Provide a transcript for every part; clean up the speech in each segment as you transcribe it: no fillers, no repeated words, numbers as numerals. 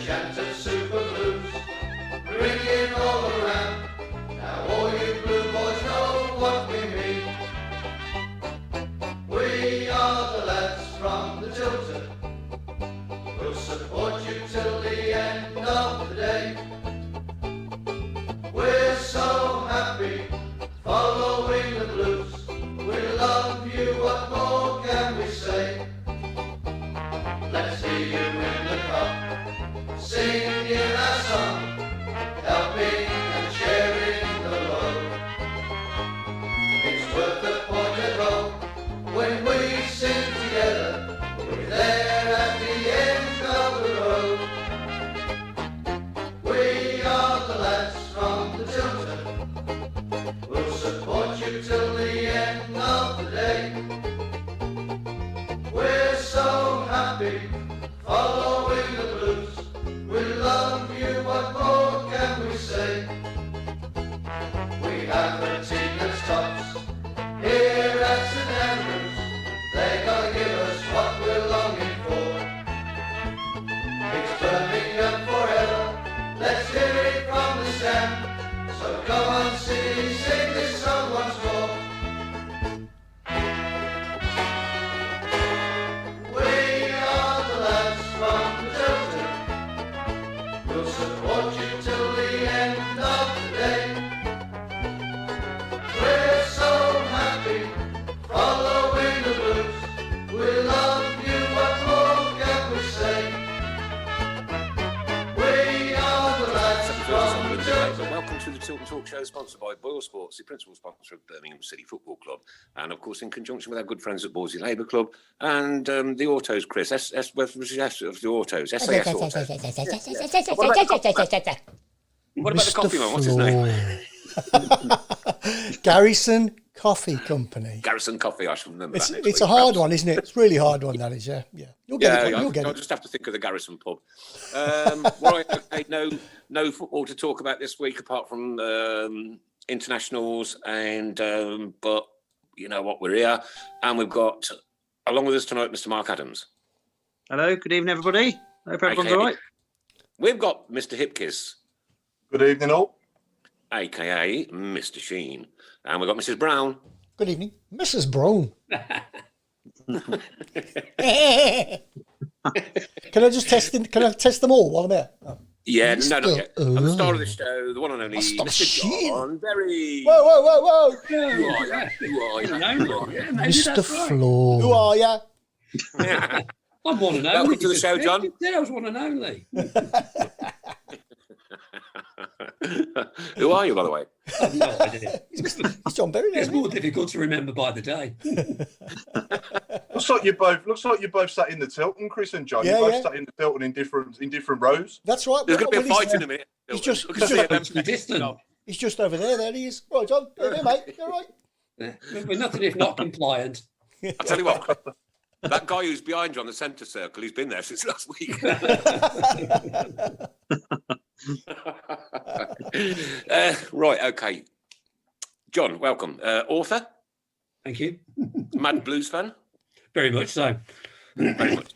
chanted super blues, ringing all around. Now all you blue boys know what we mean. We are the lads from the Tilton. We'll support you till the end of the day. We're so happy following the blues. We love you, what more can we say? Let's hear you in the cup, singing our song, helping and sharing the load. It's worth the point at home when we sing together. We're there at the end of the road. We are the lads from the Tilton. We'll support you till the end of the day. We're so happy following the blues. We love you, what more can we say? We have a team that's tops here at St Andrews. They gotta give us what we're longing for. It's Birmingham forever, let's hear it from the stand. So come on City, sing this song once more. We are the lads from the Tilton. We'll support you till the end of the day. We're so happy following the blues. We love you, what more can we say? We are the lads from the Tilton. Welcome to the Tilton Talk Show, sponsored by Boyle Sports, the principal sponsor of Birmingham City Football Club, and of course in conjunction with our good friends at Borsley Labour Club and the Autos, Chris. S of the Autos, SAS Autos. What about the coffee man? What's his name? Garrison Coffee Company. Garrison Coffee. I should remember that. It's a hard one, isn't it? It's a really hard one. That is, yeah. You'll get it. You'll get I'll it. just have to think of the Garrison pub. Right. Okay. No football to talk about this week apart from internationals, and but you know what, we're here, and we've got along with us tonight Mr. Mark Adams. Hello. Good evening, everybody. Hope everyone's all right. We've got Mr. Hipkiss. Good evening, all. AKA Mr. Sheen. And we've got Mrs. Brown. Good evening, Mrs. Brown. Can I just test? Can I test them all while I'm here? Oh. Yeah, no, not yet. At the start of the show, the one and only Mr. John Berry. Whoa. Who are you? Mr. Floor. Who are you? I'm one and only. Welcome to the show, John. Yeah, I was one and only. Who are you, by the way? I have no idea. He's John Berry. It's more difficult to remember by the day. Looks like you both sat in the Tilton, Chris and John. Yeah, you both sat in the Tilton in different rows. That's right. There's going to be a fight in a minute. He's just distant. He's just over there. There he is. Right, John. Hey, mate. You all right? Yeah. We're nothing if not compliant. I'll tell you what. That guy who's behind you on the centre circle, he's been there since last week. Right, okay. John, welcome. Author? Thank you. Mad Blues fan? Very much so. Very much.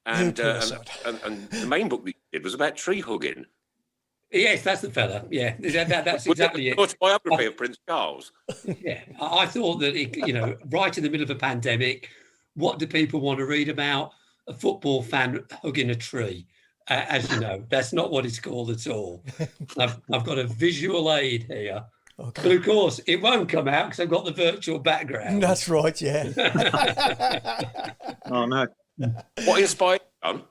And the main book that you did was about tree hugging. Yes, that's the fella. Yeah, that's exactly it. Autobiography of Prince Charles. Yeah, I thought that, right in the middle of a pandemic, what do people want to read about? A football fan hugging a tree. As you know, that's not what it's called at all. I've got a visual aid here. Okay. But of course, it won't come out because I've got the virtual background. That's right, yeah. Oh, no. What inspired you, John?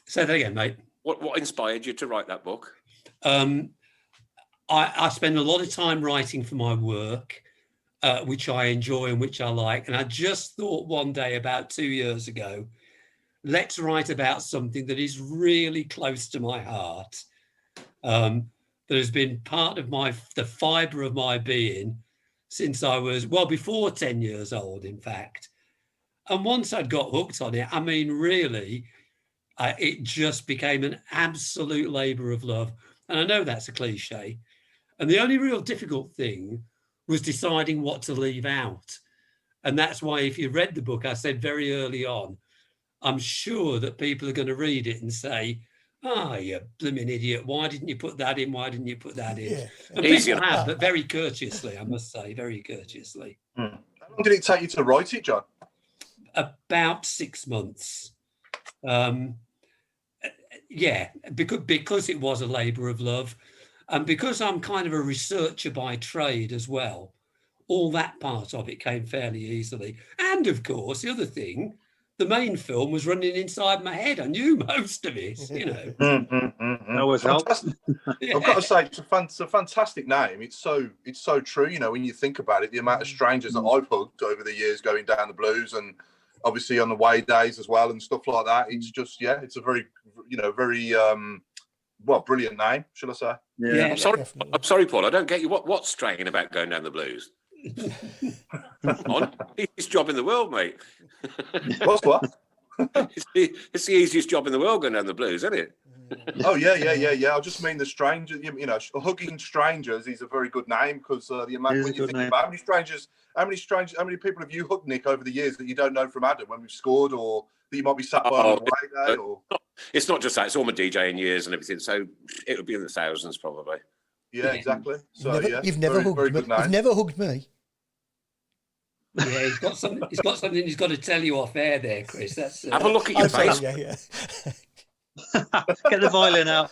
Say that again, mate. What inspired you to write that book? I spend a lot of time writing for my work, which I enjoy and which I like. And I just thought one day about 2 years ago, let's write about something that is really close to my heart. That has been part of the fibre of my being since I was, before 10 years old, in fact. And once I'd got hooked on it, I mean, really, it just became an absolute labour of love. And I know that's a cliche. And the only real difficult thing was deciding what to leave out. And that's why if you read the book, I said very early on, I'm sure that people are going to read it and say, "Ah, you blooming idiot! Why didn't you put that in? Why didn't you put that in?" Yeah. But Easy people have, but very courteously, I must say, very courteously. How long did it take you to write it, John? About 6 months. Yeah, because it was a labour of love, and because I'm kind of a researcher by trade as well, all that part of it came fairly easily. And of course, the other thing, the main film was running inside my head. I knew most of it, you know. That always helps. Yeah. I've got to say, it's a fantastic name. It's so true. You know, when you think about it, the amount of strangers that I've hugged over the years going down the blues, and obviously on the away days as well and stuff like that. It's just, yeah, it's a very, very brilliant name, shall I say? Yeah. I'm sorry, Paul. I don't get you. What's strange about going down the blues? On easiest job in the world, mate. What's what? It's the easiest job in the world going down the blues, isn't it? Oh yeah. I just mean the stranger. You know, hugging strangers is a very good name because the amount when you think about how many people have you hugged, Nick, over the years that you don't know from Adam when we've scored, or that you might be sat by on the way day, or it's not just that; it's all my DJing years and everything. So it would be in the thousands, probably. Yeah, exactly. So You've never hugged me. You've never hugged me. Yeah, he's got something he's got to tell you off air there, Chris. That's Have a look at your face. Yeah. Get the violin out.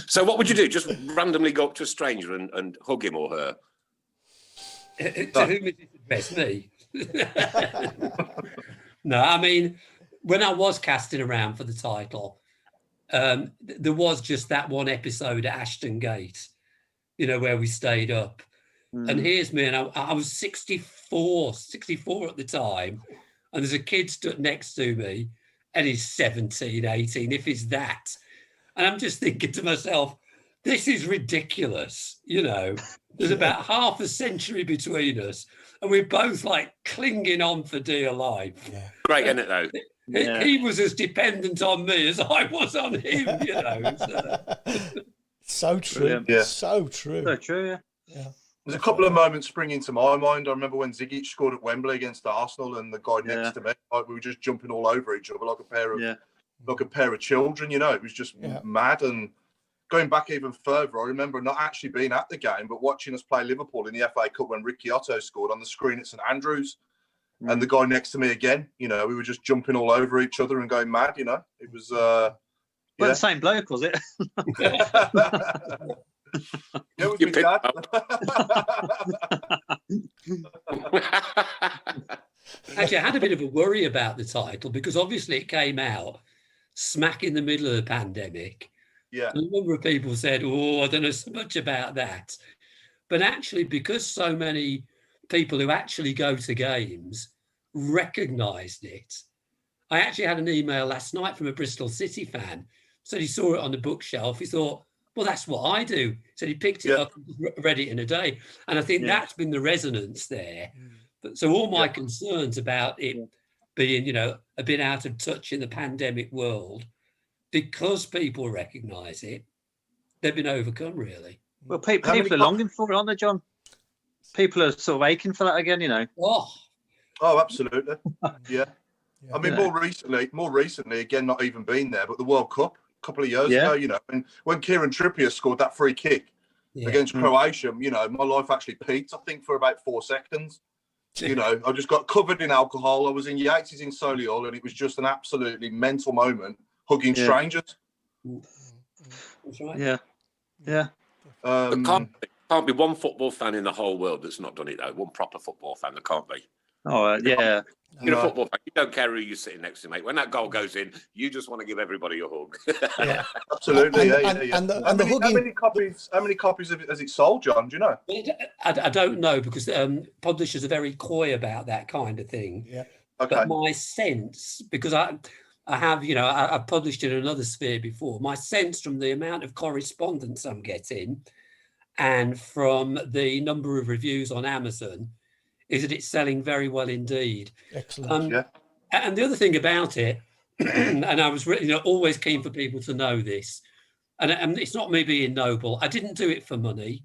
So what would you do? Just randomly go up to a stranger and hug him or her? To whom is it addressed? Me? No, I mean, when I was casting around for the title, there was just that one episode at Ashton Gate, you know, where we stayed up. And here's me, and I was 64 at the time, and there's a kid stood next to me, and he's 17, 18, if he's that. And I'm just thinking to myself, this is ridiculous, you know. There's about half a century between us, and we're both like clinging on for dear life. Yeah. Great, isn't it, though? Yeah. He was as dependent on me as I was on him, you know. So true. Brilliant. Yeah. So true. So true, yeah. there's a couple of moments spring into my mind. I remember when Zigic scored at Wembley against Arsenal, and the guy next to me, we were just jumping all over each other like a pair of children. You know, it was just mad. And going back even further, I remember not actually being at the game, but watching us play Liverpool in the FA Cup when Ricky Otto scored on the screen at St Andrews. And the guy next to me again, you know, we were just jumping all over each other and going mad, you know. It was Well, the same bloke, was it? Yeah, it was my dad. Actually, I had a bit of a worry about the title because obviously it came out smack in the middle of the pandemic. Yeah. And a number of people said, oh, I don't know so much about that. But actually, because so many people who actually go to games recognised it, I actually had an email last night from a Bristol City fan. Said he saw it on the bookshelf. He thought, well, that's what I do. So he picked it up and read it in a day. And I think that's been the resonance there. So all my concerns about it being, you know, a bit out of touch in the pandemic world, because people recognise it, they've been overcome, really. Well, people are longing for it, aren't they, John? People are sort of aching for that again, you know. Oh, absolutely. Yeah. I mean, more recently, again, not even been there, but the World Cup a couple of years ago, you know, and when Kieran Trippier scored that free kick against Croatia, you know, my life actually peaked, I think, for about 4 seconds. You know, I just got covered in alcohol. I was in Yates's in Solihull, and it was just an absolutely mental moment, hugging strangers. That's right. Yeah. Yeah. There can't be one football fan in the whole world that's not done it, though. One proper football fan, there can't be. Oh, yeah. You're a football fan. You don't care who you're sitting next to, mate. When that goal goes in, you just want to give everybody a hug. Yeah, absolutely. And the hugging. How many copies has it sold, John? Do you know? I don't know, because publishers are very coy about that kind of thing. Yeah. Okay. But my sense, because I have, you know, I've published in another sphere before, my sense from the amount of correspondence I'm getting and from the number of reviews on Amazon is that it's selling very well indeed. Excellent. And the other thing about it, and I was really, you know, always keen for people to know this, and it's not me being noble. I didn't do it for money.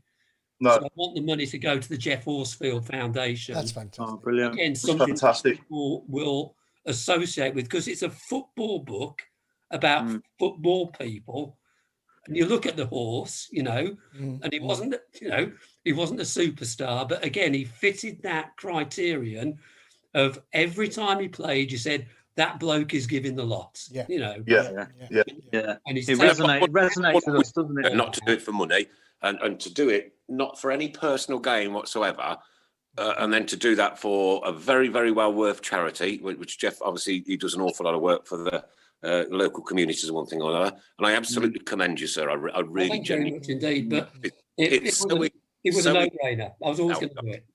No. So I want the money to go to the Jeff Horsfield Foundation. That's fantastic. Oh, brilliant. Again, That's something fantastic. people will associate with, because it's a football book about football people. And you look at the horse, and he wasn't, he wasn't a superstar, but again, he fitted that criterion of every time he played, you said that bloke is giving the lot. Yeah. And it resonates with us, doesn't it? Not to do it for money, and to do it not for any personal gain whatsoever. And then to do that for a very, very well worth charity, which Jeff, obviously, he does an awful lot of work for the local communities and one thing or another. And I absolutely commend you, sir. I really thank you very much indeed. But it was so a no-brainer. I was always going to do it.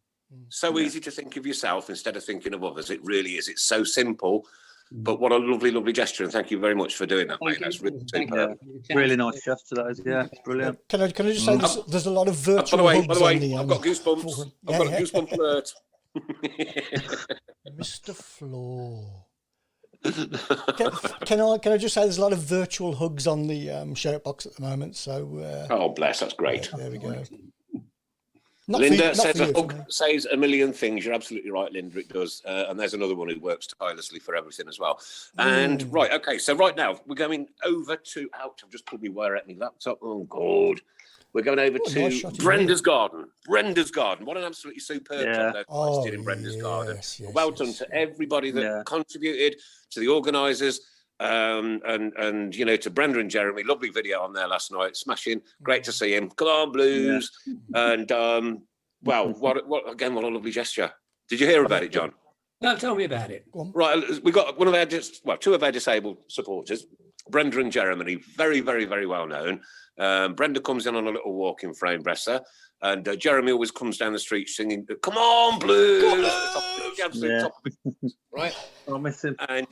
So easy to think of yourself instead of thinking of others. It really is. It's so simple. But what a lovely, lovely gesture. And thank you very much for doing that, mate. That's really superb. Really nice gesture, that is. Yeah, it's brilliant. Can I just say there's a lot of virtual by hugs the way, on the I've got goosebumps. I've got a goosebump alert. Mr. Floor. Can I just say there's a lot of virtual hugs on the shirt box at the moment. So oh, bless, that's great. There we go. Linda says a hug says a million things. You're absolutely right, Linda. It does. And there's another one who works tirelessly for everything as well. And right, okay. So right now we're going over to I've just pulled my wire at my laptop. Oh God. We're going over to Brenda's Garden. Brenda's Garden. What an absolutely superb job those guys did in Brenda's Garden. Yes, well done to everybody that contributed, to the organisers, and to Brenda and Jeremy. Lovely video on there last night. Smashing. Great to see him. Come on, Blues. Yeah. And what a lovely gesture. Did you hear about it, John? No, tell me about it. Right, we got two of our disabled supporters, Brenda and Jeremy, very, very, very well known. Brenda comes in on a little walking frame, bless her, and Jeremy always comes down the street singing, "Come on, Blues!" Right? I'll miss him. And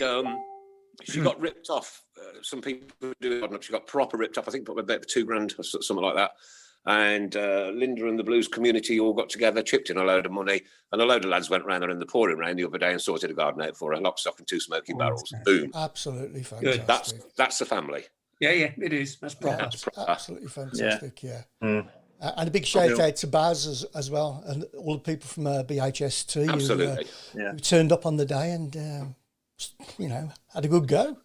she got ripped off. Some people do it. She got proper ripped off. I think about $2,000 or something like that. And Linda and the blues community all got together, chipped in a load of money, and a load of lads went round there in the pouring rain the other day and sorted a garden out for her, lock, stock, and 2 smoky barrels. Boom! Absolutely fantastic. Good. That's the family. Yeah, it is. That's proper. Absolutely fantastic. Yeah. And a big shout out to Baz as well, and all the people from BHST who turned up on the day and had a good go.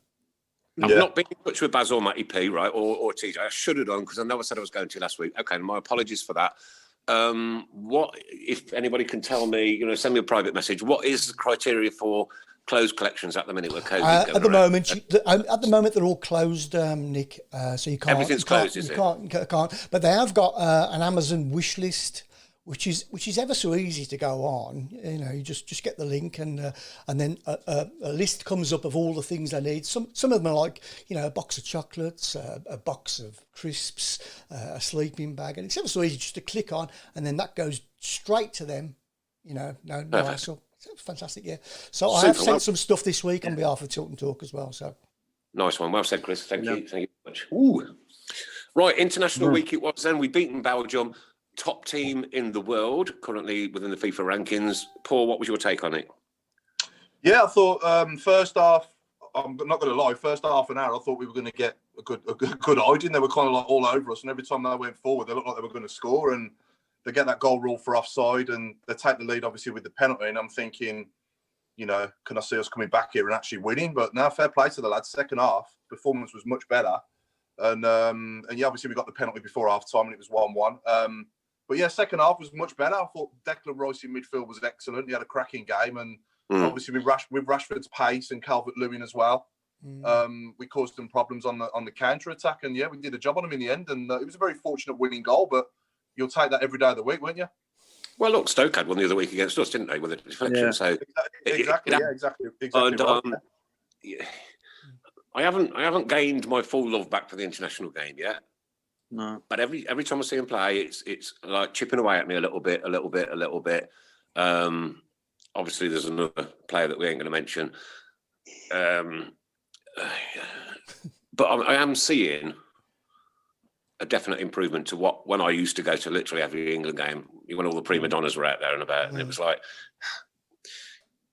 I've not been in touch with Baz or Matty P, right, or TJ. I should have done, because I know I said I was going to last week. Okay, my apologies for that. What, if anybody can tell me, send me a private message, what is the criteria for closed collections at the minute with COVID at the moment they're all closed, Nick, so you can't. Everything's closed, is it? Can't. But they have got an Amazon wish list, which is ever so easy to go on. You just get the link, and then a list comes up of all the things they need. Some of them are like a box of chocolates, a box of crisps, a sleeping bag, and it's ever so easy just to click on, and then that goes straight to them. No hassle. It's fantastic, yeah. So I have sent some stuff this week on behalf of Tilton Talk as well. So nice one, well said, Chris. Thank you very much. Ooh. Right, International Week it was. Then we beaten Belgium. Top team in the world, currently within the FIFA rankings. Paul, what was your take on it? Yeah, I thought first half, I'm not going to lie, first half an hour, I thought we were going to get a good hiding. They were kind of like all over us, and every time they went forward, they looked like they were going to score, and they get that goal rule for offside, and they take the lead, obviously, with the penalty, and I'm thinking, can I see us coming back here and actually winning? But now, fair play to the lads. Second half, performance was much better, and obviously we got the penalty before half-time, and it was 1-1. But yeah, second half was much better. I thought Declan Rice in midfield was excellent. He had a cracking game, and obviously with Rashford's pace and Calvert-Lewin as well, we caused them problems on the counter attack. And yeah, we did a job on him in the end. And it was a very fortunate winning goal. But you'll take that every day of the week, won't you? Well, look, Stoke had one the other week against us, didn't they, with a deflection? Yeah. So exactly. And, right. I haven't gained my full love back for the international game yet. No. But every time I see him play, it's like chipping away at me a little bit. Obviously, there's another player that we ain't going to mention. But I am seeing a definite improvement to what when I used to go to literally every England game when all the prima donnas were out there and about, and it was like,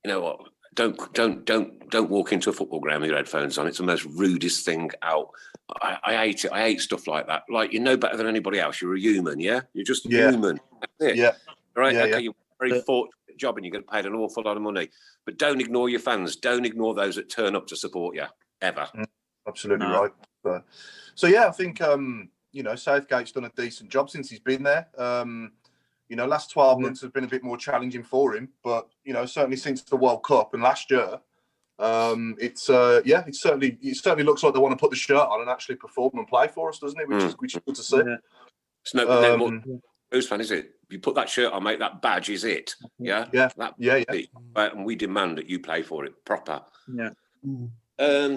you know what? Don't walk into a football ground with your headphones on. It's the most rudest thing out. I hate it. I hate stuff like that. Like, you know better than anybody else. You're a human, yeah? You're just human. That's it. Yeah. Right? Yeah, okay, you're very fortunate job and you get paid an awful lot of money. But don't ignore your fans. Don't ignore those that turn up to support you, ever. Absolutely right. So, yeah, I think, Southgate's done a decent job since he's been there. Last 12 months has been a bit more challenging for him. But, certainly since the World Cup and last year, it certainly looks like they want to put the shirt on and actually perform and play for us, doesn't it? Which is good to see. Yeah. It's no more Blues fan, is it? You put that shirt on, mate, that badge is it. Yeah? Yeah. And we demand that you play for it proper. Yeah.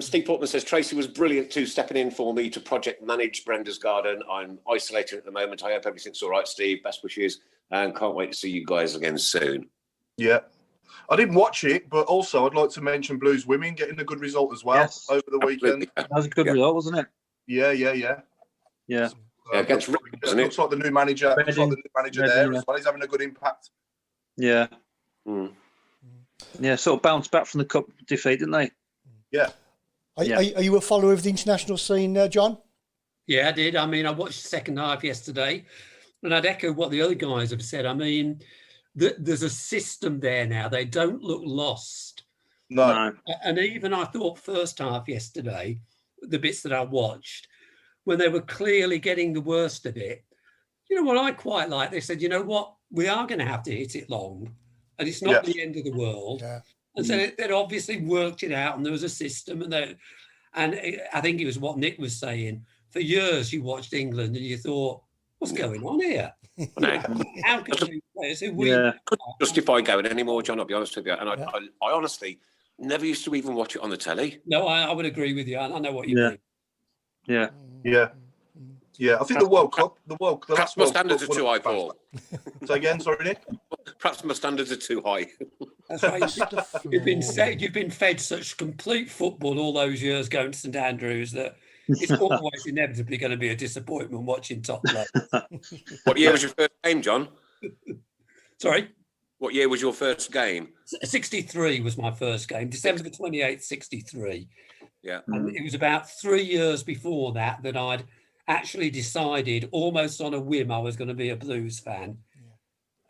Steve Portman says, Tracy was brilliant too, stepping in for me to project manage Brenda's garden. I'm isolated at the moment. I hope everything's all right, Steve. Best wishes. And can't wait to see you guys again soon. Yeah. I didn't watch it, but also I'd like to mention Blues women getting a good result as well over the weekend. That was a good result, wasn't it? Yeah. Against Reading, doesn't it? Looks like the new manager. There as well. He's having a good impact. Yeah. Yeah, sort of bounced back from the cup defeat, didn't they? Yeah. Are you a follower of the international scene, John? Yeah, I did. I mean, I watched the second half yesterday, and I'd echo what the other guys have said. I mean, there's a system there now. They don't look lost. No. And even I thought first half yesterday, the bits that I watched, when they were clearly getting the worst of it, you know what I quite like? They said, you know what? We are going to have to hit it long, and it's not the end of the world. Yeah. And so they'd obviously worked it out, and there was a system. And I think it was what Nick was saying. For years, you watched England, and you thought, what's going on here? How can these players who couldn't justify going anymore, John, I'll be honest with you. And I honestly never used to even watch it on the telly. No, I would agree with you. I know what you mean. Yeah, I think the World Cup, perhaps my standards are too high, Paul. Say again, sorry, Nick. Perhaps my standards are too high. That's right. You've been fed such complete football all those years going to St Andrews that it's always inevitably going to be a disappointment watching top level. What year was your first game, John? Sorry? What year was your first game? 63 was my first game, December the 28th, 63. Yeah. And it was about 3 years before that I'd actually decided almost on a whim I was going to be a Blues fan.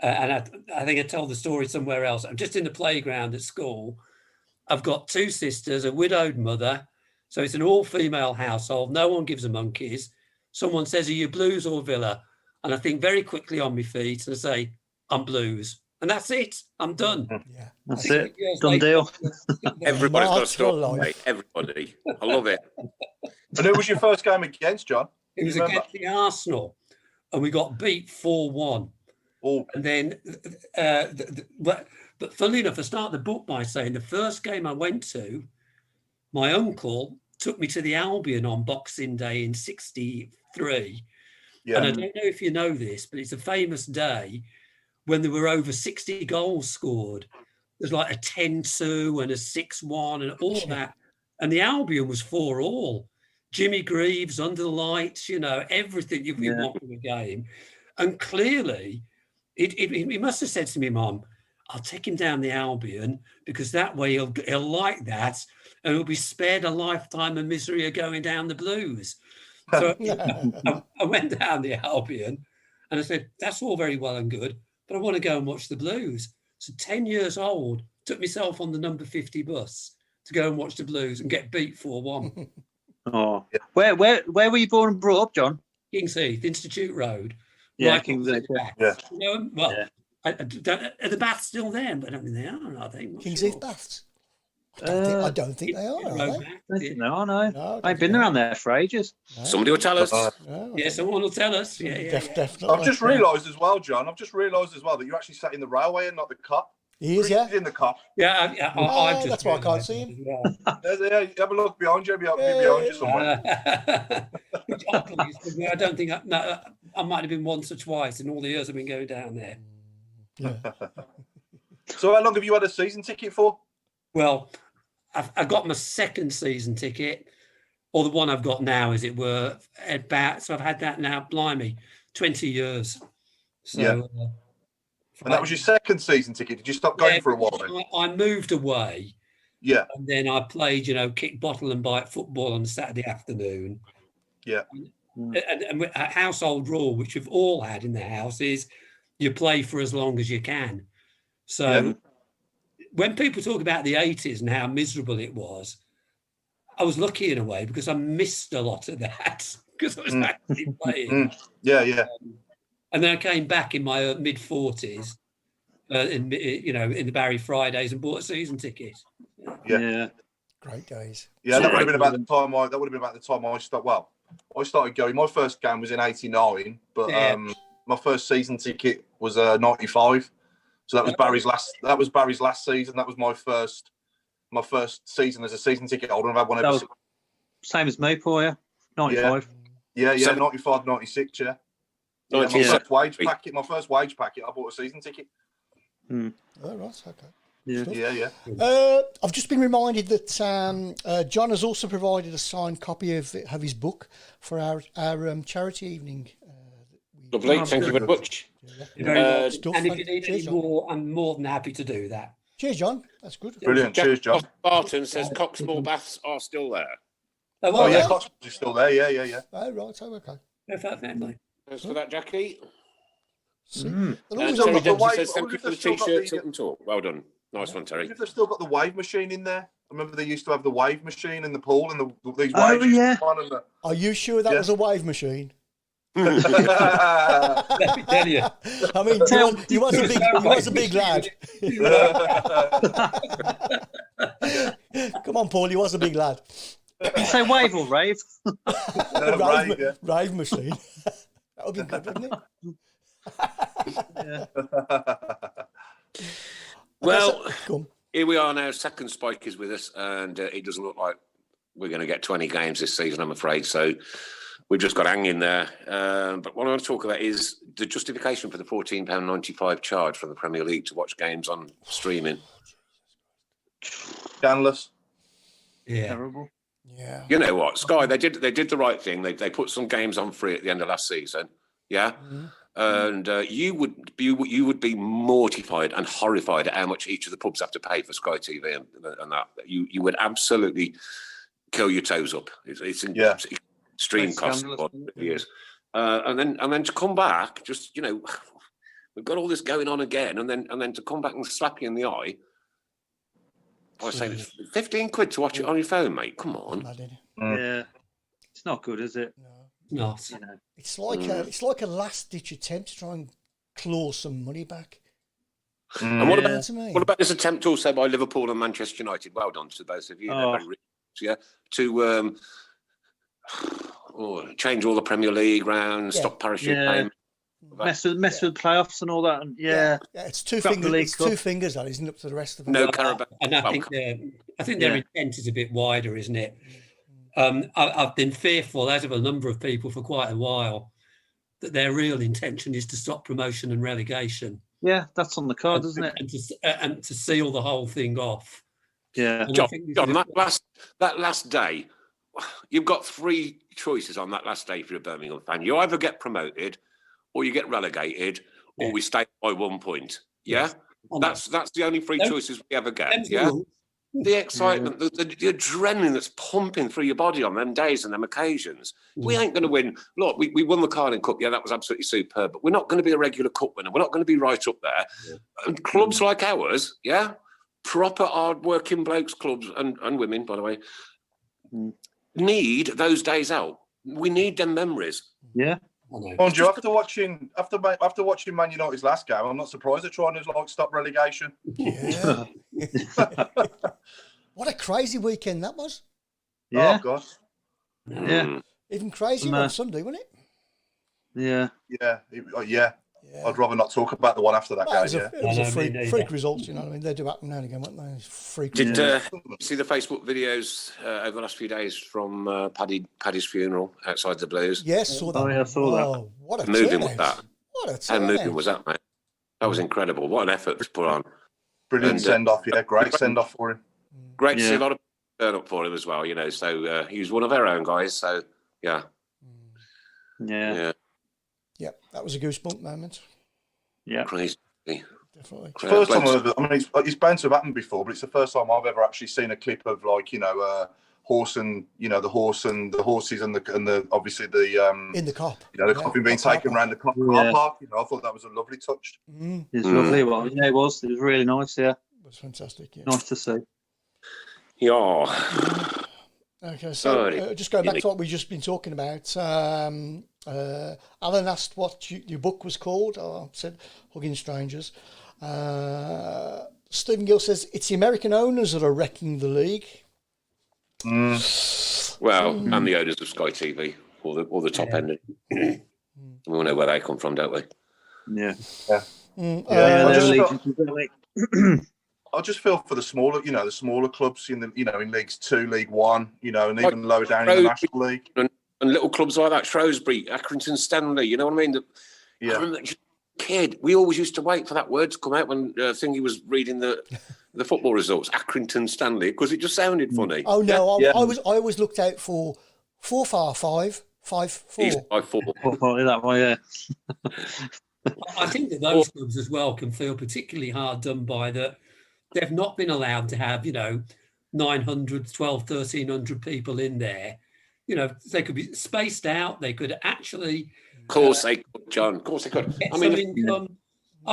And I think I told the story somewhere else. I'm just in the playground at school. I've got two sisters, a widowed mother. So it's an all-female household. No one gives a monkeys. Someone says, are you Blues or Villa? And I think very quickly on my feet and I say, I'm Blues. And that's it. I'm done. Yeah, that's it. Done deal. Everybody's got a story, mate. Everybody. I love it. And who was your first game against, John? It was against the Arsenal. And we got beat 4-1. Oh. And then, but funnily enough, I start the book by saying the first game I went to, my uncle took me to the Albion on Boxing Day in 63. Yeah. And I don't know if you know this, but it's a famous day when there were over 60 goals scored. There's like a 10-2 and a 6-1 and all that. And the Albion was 4-4. Jimmy Greaves under the lights, everything you want from a game. And clearly, he must have said to me, Mum, I'll take him down the Albion because that way he'll like that and he'll be spared a lifetime of misery of going down the Blues. So I went down the Albion and I said, that's all very well and good, but I want to go and watch the Blues. So 10 years old, took myself on the number 50 bus to go and watch the Blues and get beat 4-1. Oh, where were you born and brought up, John? Kings Heath, Institute Road. Yeah, right Kings Heath. Yeah. Are the Baths still there? But I don't think they are. I think Kings Heath Baths. I don't think they are they? No. I've been around there for ages. No. Somebody will tell us. Someone will tell us. Definitely. I've just realised as well, John. That you actually sat in the railway and not the cup. He is, He's in the cup. Yeah, I've just that's why I can't see him. Yeah, have a look behind you. Behind you somewhere. I don't think I might have been once or twice in all the years I've been going down there. Yeah. So how long have you had a season ticket for? Well, I got my second season ticket, or the one I've got now, as it were, so I've had that now, blimey, 20 years. So, and that was your second season ticket. Did you stop going for a while then? I moved away. Yeah. And then I played, kick bottle and bite football on a Saturday afternoon. Yeah. And a household rule, which we've all had in the house, is you play for as long as you can. So when people talk about the 80s and how miserable it was, I was lucky in a way because I missed a lot of that because I was actually playing. Yeah. And then I came back in my mid-40s, in the Barry Fridays and bought a season ticket. Yeah. Great days. Yeah, that would have been about the time I started. Well, I started going. My first game was in '89, but my first season ticket was '95. So that was Barry's last. That was Barry's last season. That was my first season as a season ticket holder. I've had one ever. Same as me, Paul. Yeah, 95. Yeah, 95, 96. Yeah. My first wage packet. I bought a season ticket. Oh, right, okay. Yeah. I've just been reminded that John has also provided a signed copy of his book for our charity evening. Lovely, thank you very much. And if you need any more, I'm more than happy to do that. Cheers, John. That's good. Brilliant. Cheers, John. Barton says Coxmore Baths are still there. Oh yeah, Coxmore is still there. Yeah. Oh, right. Oh, okay. Family. Thanks for that, Jackie. Mm. Terry Dempsey says thank you for the t-shirt, Tilton Talk. Well done. Nice one, Terry. If they've still got the wave machine in there. I remember they used to have the wave machine in the pool and these waves. Are you sure that was a wave machine? Let me tell you. I mean, he was a big lad. Come on, Paul, he was a big lad. Say wave or rave? Rave machine. That would be good, wouldn't it? Well, here we are now. Second Spike is with us, and it doesn't look like we're going to get 20 games this season, I'm afraid. So we've just got to hang in there. But what I want to talk about is the justification for the £14.95 charge from the Premier League to watch games on streaming. Scandalous. Yeah. Terrible. Yeah. You know what, Sky? They did the right thing. They put some games on free at the end of last season. Yeah. Mm-hmm. And you would be mortified and horrified at how much each of the pubs have to pay for Sky TV and that. You would absolutely curl your toes up. It's extreme cost. It is. And then to come back, just we've got all this going on again, and then to come back and slap you in the eye. I say it's £15 to watch it on your phone, mate. Come on. Yeah, it's not good, is it? No. Not. It's like a last-ditch attempt to try and claw some money back. And what about this attempt also by Liverpool and Manchester United? Well done to both of you. Very rich, to change all the Premier League rounds, stop parachute payment. Mess with playoffs and all that. And it's two fingers. That isn't up to the rest of them. No Carabao. And I think their intent is a bit wider, isn't it? I've been fearful, as of a number of people for quite a while, that their real intention is to stop promotion and relegation. Yeah, that's on the card, isn't it? And to seal the whole thing off. Yeah, John, that last day, you've got three choices on that last day if you're a Birmingham fan. You either get promoted, or you get relegated, or we stay by 1 point. Yeah, that's the only three choices we ever get. Yeah. The excitement, the adrenaline that's pumping through your body on them days and them occasions. We ain't going to win. Look, we won the Carling Cup. Yeah, that was absolutely superb. But we're not going to be a regular cup winner. We're not going to be right up there. Yeah. And clubs like ours, proper hard-working blokes, clubs and women, by the way, need those days out. We need them memories. Yeah. Andrew, after watching Man United's last game, I'm not surprised they're trying to stop relegation. Yeah. What a crazy weekend that was. Yeah. Oh God. Yeah. Even crazier on Sunday, wasn't it? Yeah. Yeah. I'd rather not talk about the one after that game. It was a freak result, you know what I mean? They do happen now and again, weren't they? Freak. Did see the Facebook videos over the last few days from Paddy's funeral outside the Blues? Yes, saw that. Oh, yeah, I saw that. What a moving was that? What a How moving was that, mate? That was incredible. What an effort was put on. Brilliant send-off, great send-off for him. Great to see a lot of turn up for him as well, so he was one of our own guys, so yeah. Yeah, that was a goosebump moment. Yeah. Crazy. Definitely. First time it's bound to have happened before, but it's the first time I've ever actually seen a clip of horse and the horses and the obviously the in the cop, the coffin being taken around the car park. I thought that was a lovely touch. It's lovely. Well, yeah, it was really nice. Yeah, it was fantastic. Yeah. Nice to see. Yeah. Okay, so just going back to what we've just been talking about. Alan asked what your book was called. I said Hugging Strangers. Stephen Gill says it's the American owners that are wrecking the league. Well, and the owners of Sky TV, or the top end. We all know where they come from, don't we? Yeah. I just feel for the smaller clubs in in Leagues 2, League 1, and even lower down in the National League. And little clubs like that, Shrewsbury, Accrington, Stanley, you know what I mean? I remember as a kid, we always used to wait for that word to come out when Thingy was reading the football results, Accrington, Stanley, because it just sounded funny. Oh, no, I always looked out for 4-5, 5-4. He's 5-4. That way, yeah. I think that those clubs as well can feel particularly hard done by that. They've not been allowed to have, 900, 12, 1,300 people in there. They could be spaced out. They could actually... Of course they could, John. Of course they could. I mean,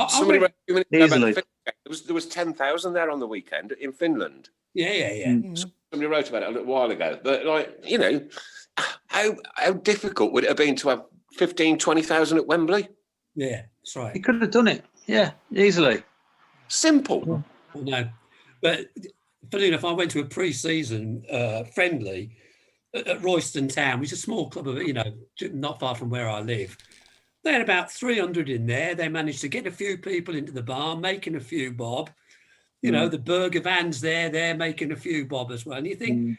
somebody easily. There was 10,000 there on the weekend in Finland. Yeah. Somebody wrote about it a little while ago. But, how difficult would it have been to have 15,000, 20,000 at Wembley? Yeah, that's right. He could have done it. Yeah, easily. Simple. Well, no, but funny enough, I went to a pre-season friendly at Royston Town, which is a small club of not far from where I live. They had about 300 in there. They managed to get a few people into the bar, making a few bob. The burger vans they're making a few bob as well. And you think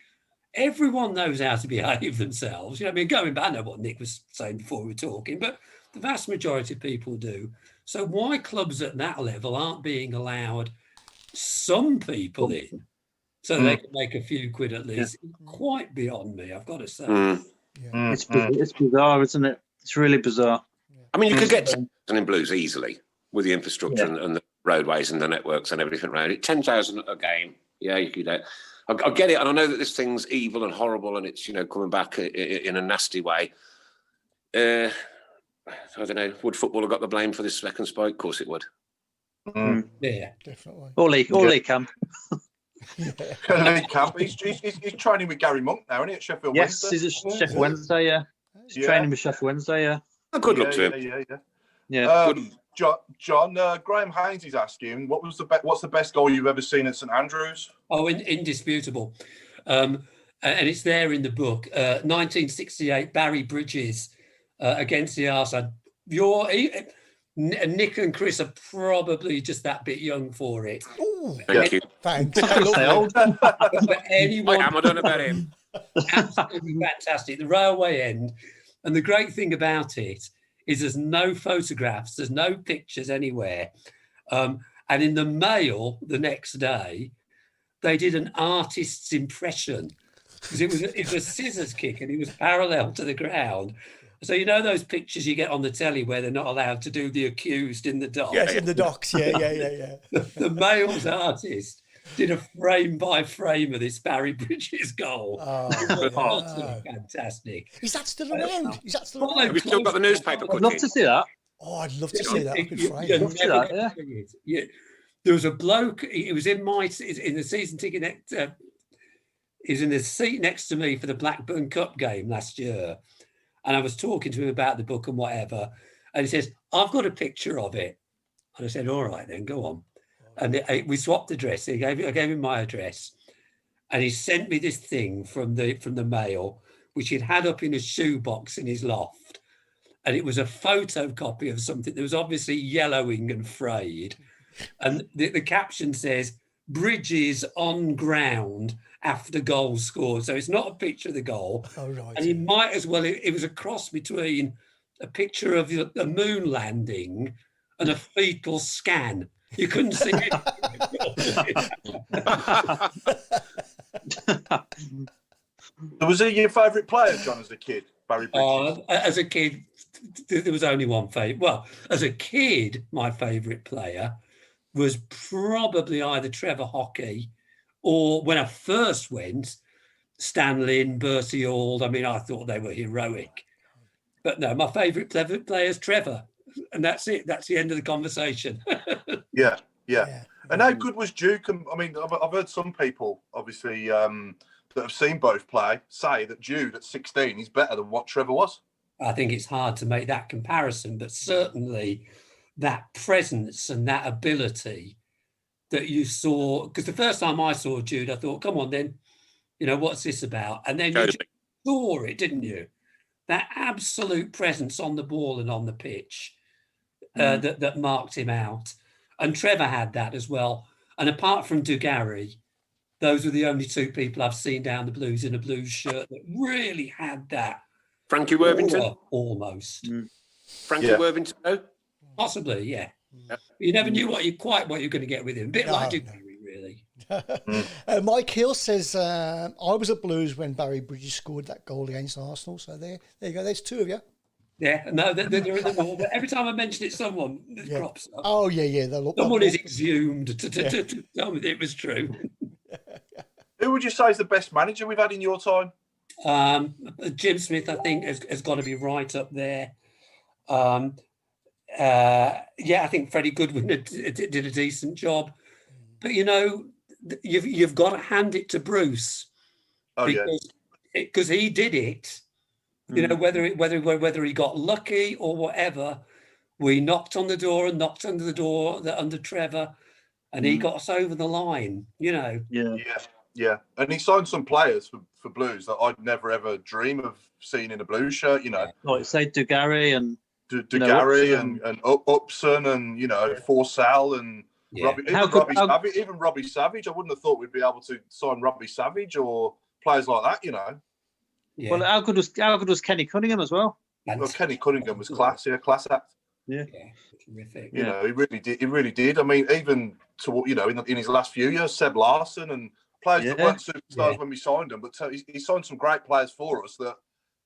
everyone knows how to behave themselves. Going back, I know what Nick was saying before we were talking, but the vast majority of people do. So why clubs at that level aren't being allowed some people in so they can make a few quid at least? Quite beyond me, I've got to say. It's bizarre, isn't it? It's really bizarre. I mean, you could get 10,000 in Blues easily with the infrastructure and the roadways and the networks and everything around it. 10,000 a game, you could. I get it, and I know that this thing's evil and horrible, and it's coming back in a nasty way. I don't know. Would football have got the blame for this second spike? Of course it would. Yeah, definitely. All he can. Lee Camp. He's training with Gary Monk now, isn't he, at Sheffield Wednesday? Yes, he's at Sheffield Wednesday, yeah. He's training with Sheffield Wednesday, yeah. Good luck to him. Yeah. John, Graham Haynes is asking, what's the best goal you've ever seen at St Andrews? Oh, indisputable. And it's there in the book. 1968, Barry Bridges against the Arsenal. Nick and Chris are probably just that bit young for it. Ooh, Thank you. Thanks. But anyone, I don't know about him. Absolutely fantastic. The railway end. And the great thing about it is there's no photographs, there's no pictures anywhere. And in the Mail the next day, they did an artist's impression because it was a scissors kick and it was parallel to the ground. So those pictures you get on the telly where they're not allowed to do the accused in the dock. Yes, in the docks. Yeah. The Mail's artist did a frame by frame of this Barry Bridges goal. Oh, fantastic! Is that still around? Have we still got the newspaper? I'd love to see that. Oh, I'd love to see that. I could frame You'd it. never get to it. Yeah. There was a bloke. It was in the season ticket. He's in the seat next to me for the Blackburn Cup game last year, and I was talking to him about the book and whatever. And he says, "I've got a picture of it." And I said, "All right, then go on." And we swapped address. I gave him my address, and he sent me this thing from the Mail, which he'd had up in a shoebox in his loft, and it was a photocopy of something that was obviously yellowing and frayed, and the caption says "Bridges on ground after goal scored." So it's not a picture of the goal, and you might as well. It was a cross between a picture of a moon landing and a fetal scan. You couldn't see it. Was he your favourite player, John, as a kid, Barry Bridges? As a kid, there was only one favourite. Well, as a kid, my favourite player was probably either Trevor Hockey or, when I first went, Stanley, Bertie Auld. I mean, I thought they were heroic. But no, my favourite player is Trevor. And that's it. That's the end of the conversation. Yeah. And how good was Duke? I mean, I've heard some people, obviously, that have seen both play, say that Jude at 16 is better than what Trevor was. I think it's hard to make that comparison, but certainly that presence and that ability that you saw, because the first time I saw Jude, I thought, come on then, what's this about? And then you just saw it, didn't you? That absolute presence on the ball and on the pitch that marked him out. And Trevor had that as well. And apart from Dugarry, those were the only two people I've seen down the Blues in a Blues shirt that really had that. Frankie Worthington? Almost. Frankie Worthington, no? Possibly, yeah. You never knew what you're going to get with him. A bit like Dugarry, really. Mike Hill says, I was at Blues when Barry Bridges scored that goal against Arsenal. So there you go. There's two of you. Yeah, no, they're in the wall. But every time I mention it, someone crops up. Oh, yeah. Someone is exhumed to tell me that it was true. Who would you say is the best manager we've had in your time? Jim Smith, I think, has got to be right up there. I think Freddie Goodwin did a decent job. But, you've got to hand it to Bruce. Because he did it. Whether he got lucky or whatever, we knocked on the door under Trevor, and he got us over the line. Yeah. And he signed some players for Blues that I'd never ever dream of seeing in a Blues shirt. Like say Dugarry and and Upson and Forsell and Robbie Savage. I wouldn't have thought we'd be able to sign Robbie Savage or players like that. Yeah. Well, how good was Kenny Cunningham as well? Well, Kenny Cunningham was class act. Yeah, terrific. He really did. I mean, even to in his last few years, Seb Larson and players that weren't superstars when we signed them, but he signed some great players for us that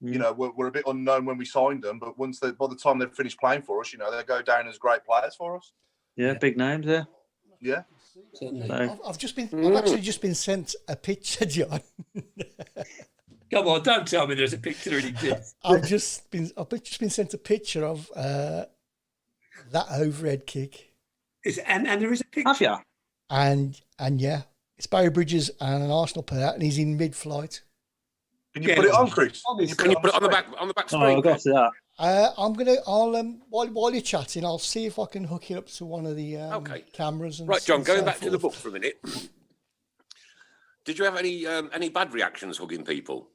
were a bit unknown when we signed them. But by the time they finished playing for us, they go down as great players for us. Yeah, big names there. Yeah. Certainly. I've actually just been sent a picture, John. Come on, don't tell me there's a picture in it. I've just been sent a picture of that overhead kick. And there is a picture. Have you? And yeah, it's Barry Bridges and an Arsenal player, and he's in mid-flight. Can you put it on, Chris? Can you put it on the back screen? Oh, I got to that. While you're chatting, I'll see if I can hook it up to one of the cameras. And right, John. Going back to the book book for a minute. Did you have any bad reactions hugging people?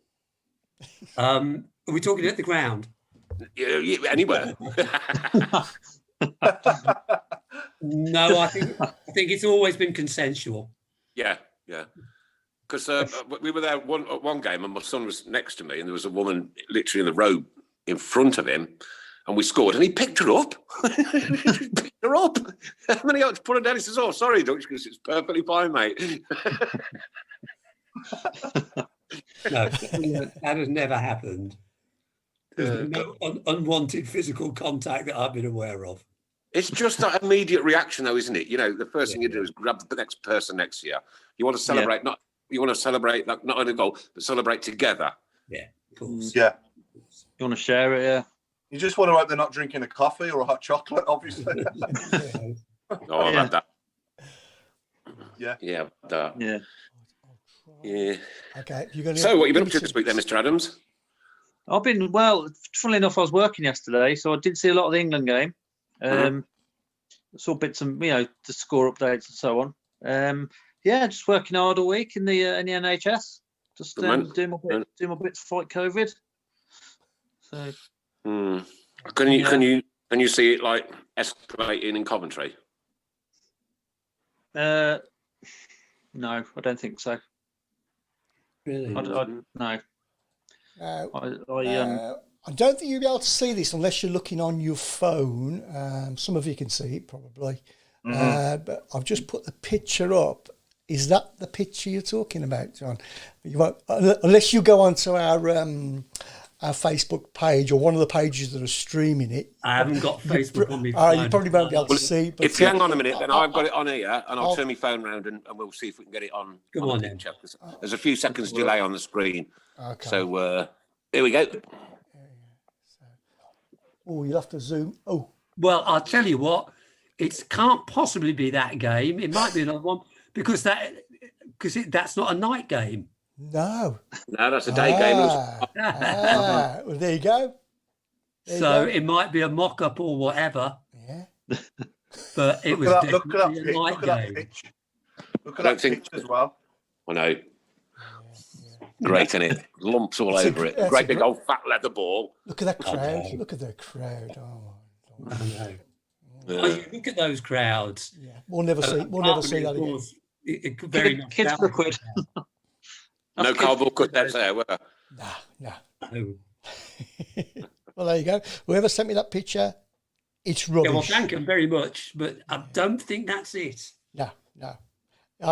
Are we talking at the ground? Yeah, anywhere. No, I think it's always been consensual. Yeah. Because we were there one game, and my son was next to me, and there was a woman literally in the row in front of him, and we scored, and he picked her up. Picked her up, and then he had to put her down. He says, "Oh, sorry, Dutch, because it's perfectly fine, mate." No, that has never happened. There's no unwanted physical contact that I've been aware of. It's just that immediate reaction, though, isn't it? The first thing you do is grab the next person next to you. You want to celebrate, not only goal, but celebrate together. Yeah, of course. Yeah. You want to share it, yeah? You just want to hope they're not drinking a coffee or a hot chocolate, obviously. Oh, I've had that. Yeah. Yeah. That. Yeah. Yeah. Okay. So, what have you been up to this week then, Mr. Adams? I've been, funnily enough, I was working yesterday, so I did see a lot of the England game. Saw bits and, the score updates and so on. Just working hard all week in the NHS. Just doing my bit to fight COVID. So. Can you see it like escalating in Coventry? No, I don't think so. Really? No. I don't think you'll be able to see this unless you're looking on your phone. Some of you can see it probably. But I've just put the picture up. Is that the picture you're talking about, John? You won't, unless you go onto our our Facebook page or one of the pages that are streaming it. I haven't got Facebook on me. You probably won't be able to see. But if you hang on a minute, then I've got it on here, and I'll turn my phone round and we'll see if we can get it on. Come on then. Picture. There's a few seconds delay on the screen. Okay. So here we go. Oh, you'll have to zoom. Oh. Well, I'll tell you what. It can't possibly be that game. It might be another one because that's not a night game. No, that's a day game. Well, there you go. It might be a mock-up or whatever. Yeah. But it was definitely a night game. Look at that pitch as well. I know. Great, isn't it? Lumps all over it. Great big old fat leather ball. Look at that crowd. Look at the crowd. Oh, I know. You look at those crowds. Yeah, we'll never see that again. Very nice. Kids for a quid. No cardboard cutouts there, were there? No. Well, there you go. Whoever sent me that picture, it's rubbish. Yeah, well, thank them very much, but I don't think that's it. No.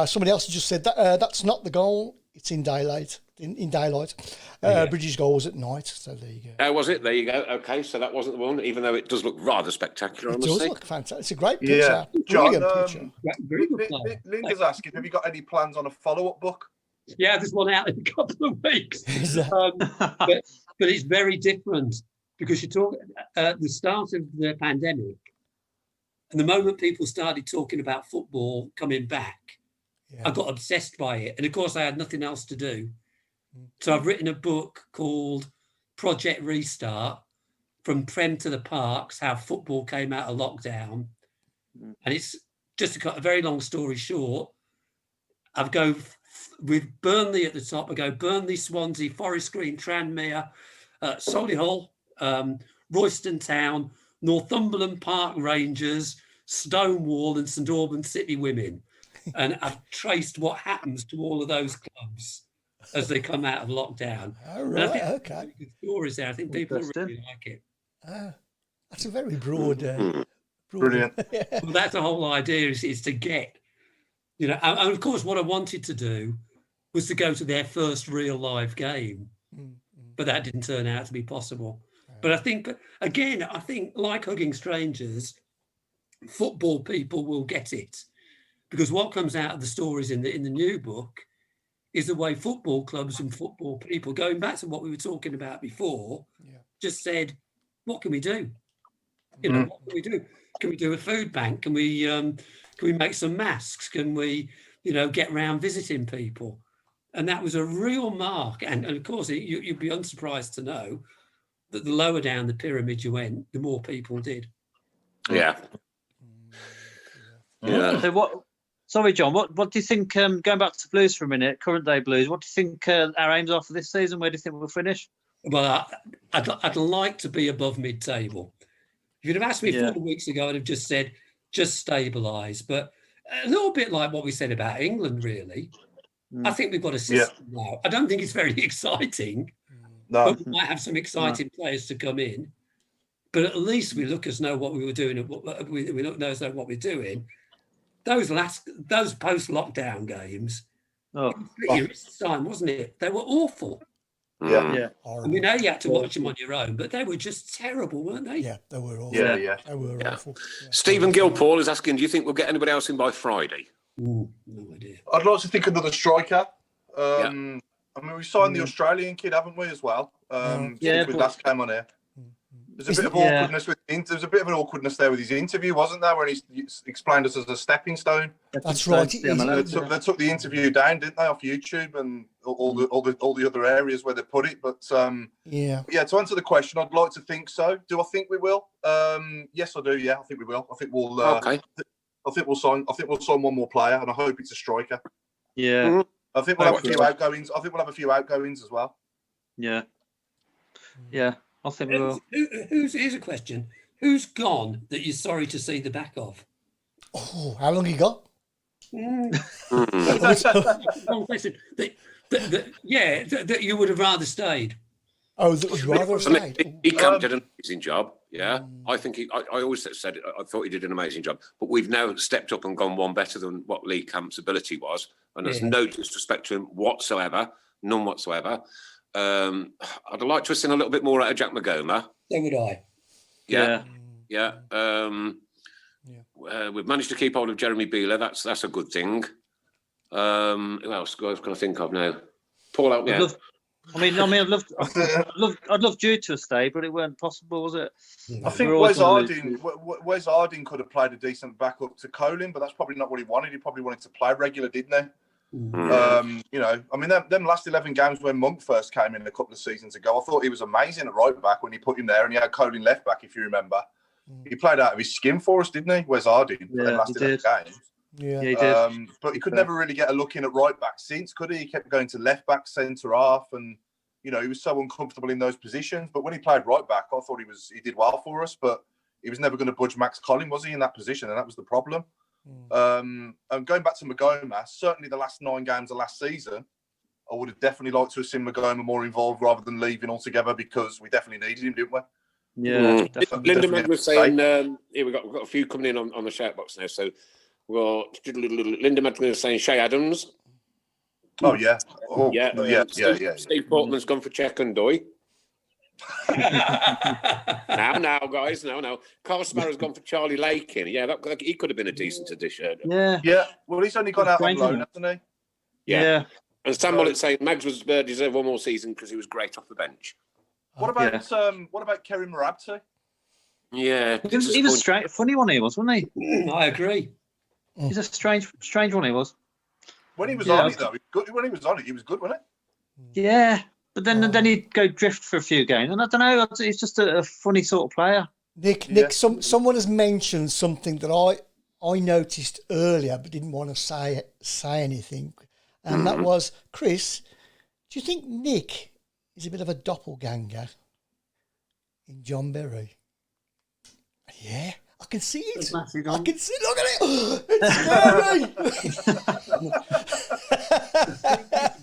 Somebody else just said that that's not the goal. It's in daylight. In daylight. British goal was at night. So there you go. Was it? There you go. Okay, so that wasn't the one, even though it does look rather spectacular. It does look fantastic. It's a great picture. Yeah, John. Picture. Linda's asking, have you got any plans on a follow-up book? Yeah, there's one out in a couple of weeks. But it's very different because you talk at the start of the pandemic, and the moment people started talking about football coming back, I got obsessed by it. And of course, I had nothing else to do. So I've written a book called Project Restart, From Prem to the Parks, How Football Came Out of Lockdown. And it's just a very long story short. I've go with Burnley at the top. I go Burnley, Swansea, Forest Green, Tranmere, Solihull, Royston Town, Northumberland Park Rangers, Stonewall and St Albans City Women. And I've traced what happens to all of those clubs as they come out of lockdown. Oh, right, okay. Good stories there. I think people really like it. That's a very broad. Brilliant. Well, that's the whole idea is to get, and of course what I wanted to do was to go to their first real live game, but that didn't turn out to be possible. But I think, again, like Hugging Strangers, football people will get it. Because what comes out of the stories in the new book is the way football clubs and football people, going back to what we were talking about before, just said, what can we do? What can we do? Can we do a food bank? Can we make some masks? Can we, get around visiting people? And that was a real mark. And of course, you'd be unsurprised to know that the lower down the pyramid you went, the more people did. Yeah. So sorry, John, what do you think, going back to Blues for a minute, current day Blues, what do you think our aims are for this season? Where do you think we'll finish? Well, I'd like to be above mid-table. If you'd have asked me 4 weeks ago, I'd have just said, just stabilise. But a little bit like what we said about England, really. I think we've got a system now. I don't think it's very exciting, but we might have some exciting players to come in. But at least we look as know what we were doing. We look as know what we're doing. Those post-lockdown games, time, wasn't it? They were awful. Yeah. I know you had to watch them on your own, but they were just terrible, weren't they? Yeah, they were awful. Yeah. They were awful. Yeah. Stephen Gilpaul is asking, do you think we'll get anybody else in by Friday? Ooh, no idea. I'd like to think another striker. I mean, we signed the Australian kid, haven't we, as well? Since we last came on here. There's a bit of awkwardness there's a bit of an awkwardness there with his interview, wasn't there, when he explained us as a stepping stone? That's right. They took the interview down, didn't they, off YouTube and all the other areas where they put it. But to answer the question, I'd like to think so. Do I think we will? Yes, I do. Yeah, I think we will. I think we'll. I think we'll sign one more player, and I hope it's a striker. Yeah. I think we'll have a few outgoings. I think we'll have a few outgoings as well. Yeah. Yeah. I think we will. Here's a question. Who's gone that you're sorry to see the back of? Oh, how long you got? Wrong question. That you would have rather stayed. Oh, that would rather have stayed. He did an amazing job. Yeah, I think I always said it. I thought he did an amazing job. But we've now stepped up and gone one better than what Lee Camp's ability was, and there's no disrespect to him whatsoever, none whatsoever. I'd like to have seen a little bit more out of Jack Magoma. So would I. Yeah. We've managed to keep hold of Jeremy Beeler. That's a good thing. Who else can I think of now? Paul, help me out. I'd love Jude to stay, but it weren't possible, was it? I think Wes Harding could have played a decent backup to Colin, but that's probably not what he wanted. He probably wanted to play regular, didn't he? You know, I mean, them last 11 games when Monk first came in a couple of seasons ago, I thought he was amazing at right back when he put him there, and he had Colin left back, if you remember. He played out of his skin for us, didn't he? Wes Harding for them last 11 games. Yeah, he did. But he could never really get a look in at right back since, could he? He kept going to left back, centre half, and you know, he was so uncomfortable in those positions. But when he played right back, I thought he did well for us, but he was never going to budge Max Collin, was he, in that position? And that was the problem. And going back to Magoma, certainly the last 9 games of last season, I would have definitely liked to have seen Magoma more involved rather than leaving altogether, because we definitely needed him, didn't we? Yeah. Linda Meg was saying, here we've got a few coming in on the shout box now. So we've got Linda Meg was saying Shay Adams. Oh, yeah. Steve Portman's gone for Czech and Doy. now, guys, no. Carl Sparrow's gone for Charlie Lakin. Yeah, he could have been a decent addition. Yeah. Well, he's only gone out on loan, hasn't he? Yeah. And Sam Mullet's saying Mags was deserved one more season because he was great off the bench. What about Kerry Marabty? Yeah, he was strange, funny one he was, wasn't he? I agree. He's a strange one he was. When he was on it, though, when he was on it, he was good, wasn't it? Yeah, but then he'd go drift for a few games, and I don't know. He's just a funny sort of player. Nick, someone has mentioned something that I noticed earlier, but didn't want to say anything, and that was, Chris, do you think Nick is a bit of a doppelganger in John Berry? Yeah. I can see it. I can see. Look at it. It's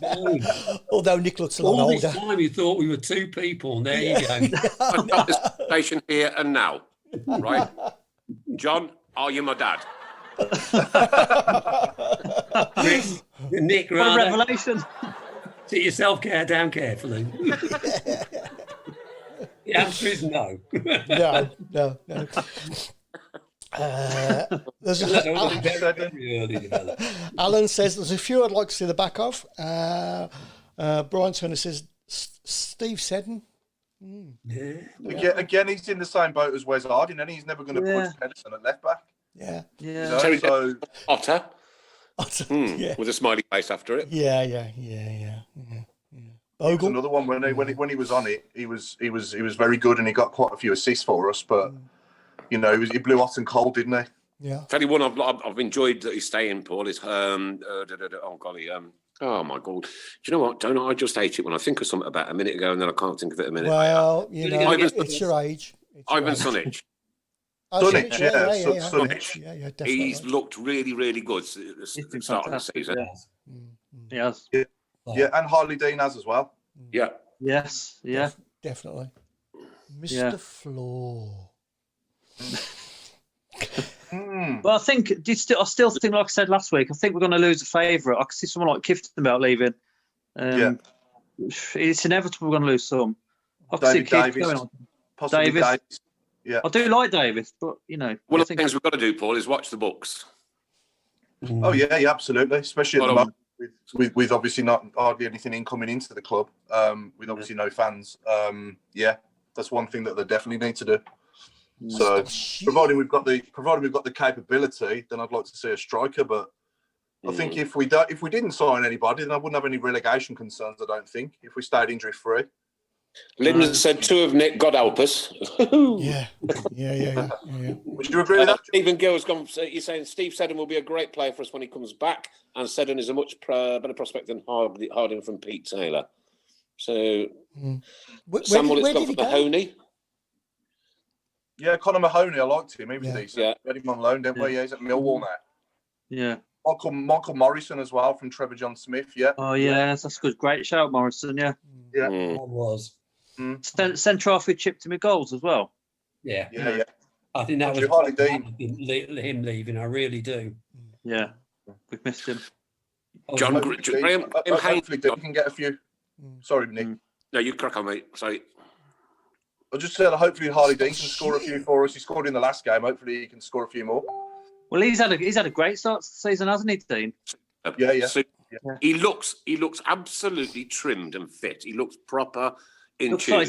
scary. Although Nick looks a lot older. All this time you thought we were 2 people, and there you go. I've got this station here and now, right? John, are you my dad? Nick, what a revelation. Sit yourself down carefully. The answer is no. No. Alan says there's a few I'd like to see the back of. Brian Turner says Steve Seddon. Again, he's in the same boat as Wes Harding, and he's never going to put Pedersen at left back. Yeah. You know, Otter. With a smiley face after it. Yeah. Bogle. Another one when he was on it, he was very good, and he got quite a few assists for us. But you know, he blew hot and cold, didn't he? Yeah. Tell you one I've enjoyed that he's staying, Paul, is oh my God. Do you know what? Don't I just hate it when I think of something about a minute ago and then I can't think of it a minute later. Well, you know, it's your age. Ivan Sunic. Sunic, yeah, definitely. He's looked really, really good at the start of the season. Yes. Yeah, and Harley Dean has as well. Yeah. Yes. Yeah. Definitely. Mr. Floor. Well, I think I still think, like I said last week, I think we're going to lose a favourite. I can see someone like Kifton about leaving. It's inevitable we're going to lose some. I can David see Davis, going on. possibly Davis. Yeah, I do like Davis, but you know, one of the things we've got to do, Paul, is watch the books. Oh yeah, absolutely. Especially at the moment, with obviously not hardly anything coming into the club, with obviously no fans. That's one thing that they definitely need to do. So, providing we've got the capability, then I'd like to see a striker. But I think if we didn't sign anybody, then I wouldn't have any relegation concerns. I don't think, if we stayed injury free. Lyndon said 2 of Nick, God help us. Yeah. Would you agree with that? Stephen Gill's gone. He's saying Steve Seddon will be a great player for us when he comes back, and Seddon is a much better prospect than Harding from Pete Taylor. So, Samuel, it's gone for Mahoney. Yeah, Conor Mahoney, I liked him. He was decent. Yeah. We had him on loan, didn't we? Yeah, he's at Millwall now. Yeah. Michael Morrison as well from Trevor John Smith. Yeah. Oh yeah, that's good. Great shout, Morrison. Yeah. Yeah. It was. Centre half with chipped him with goals as well. Yeah. I think that was Harley Dean. Him leaving. I really do. Yeah. We've missed him. Graham hopefully Dean can get a few. Sorry, Nick. No, you crack on, mate. Sorry. I just said hopefully Harley Dean can score a few for us. He scored in the last game. Hopefully he can score a few more. Well, he's had a great start to the season, hasn't he, Dean? Yeah. So he looks absolutely trimmed and fit. He looks proper in Looks tune. like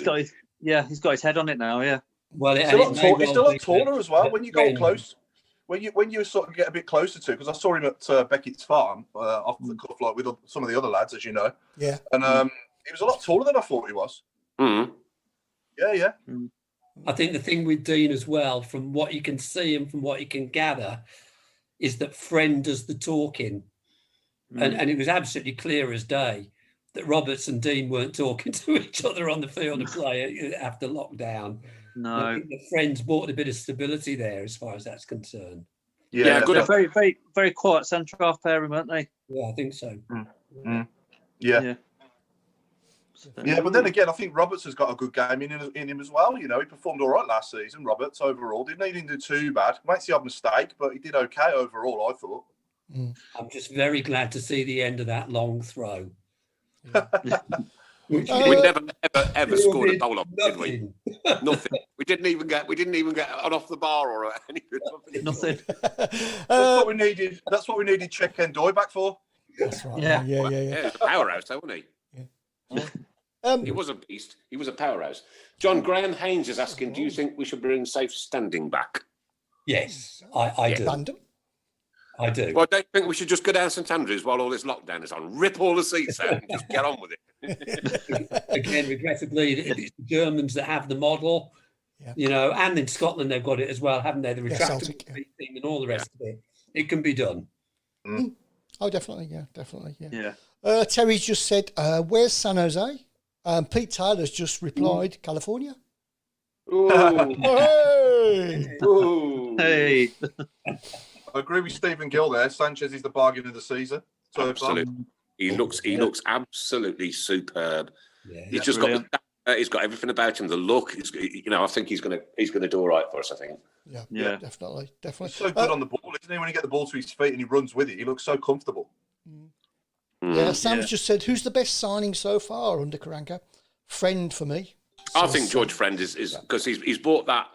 he's got his head on it now. Yeah. Well, He's still a lot taller as well. When you go close, when you sort of get a bit closer to, because I saw him at Beckett's farm off the cuff, like with some of the other lads, as you know. Yeah. And he was a lot taller than I thought he was. Mm. Yeah. I think the thing with Dean as well, from what you can see and from what you can gather, is that Friend does the talking. And it was absolutely clear as day that Roberts and Dean weren't talking to each other on the field of play after lockdown. No. I think the Friends brought a bit of stability there as far as that's concerned. Yeah, good. They're very, very, very quiet centre half pairing, weren't they? Yeah, I think so. Yeah, but then again, I think Roberts has got a good game in him as well. You know, he performed all right last season, Roberts, overall. He didn't do too bad. Might see a mistake, but he did okay overall, I thought. I'm just very glad to see the end of that long throw. We never ever scored a goal off, did we? Nothing. Nothing. We didn't even get it off the bar or anything. Nothing. That's what we needed. That's what we needed Czech and Doy back for. That's right. Yeah. Yeah. He was a powerhouse, though, wasn't he? He was a beast. He was a powerhouse. John Graham Haynes is asking, do you think we should bring safe standing back? Yes, I do. Random. I do. Well, I don't think we should just go down St Andrews while all this lockdown is on, rip all the seats out and just get on with it. Again, regrettably, it's the Germans that have the model, you know, and in Scotland they've got it as well, haven't they? The retractable thing and all the rest of it. It can be done. Oh, definitely. Yeah. Yeah. Terry's just said, where's San Jose? Pete Taylor's just replied, California. Ooh. Hey! Ooh. Hey. I agree with Stephen Gill there. Sanchez is the bargain of the season. So Absolutely. He looks absolutely superb. Yeah, He's just got he's got everything about him. The look, I think he's gonna do all right for us. I think. Yeah. Definitely. He's so good on the ball, isn't he? When he get the ball to his feet and he runs with it, he looks so comfortable. Yeah, Sam's just said, who's the best signing so far under Karanka? Friend for me. I think George Friend is because he's brought that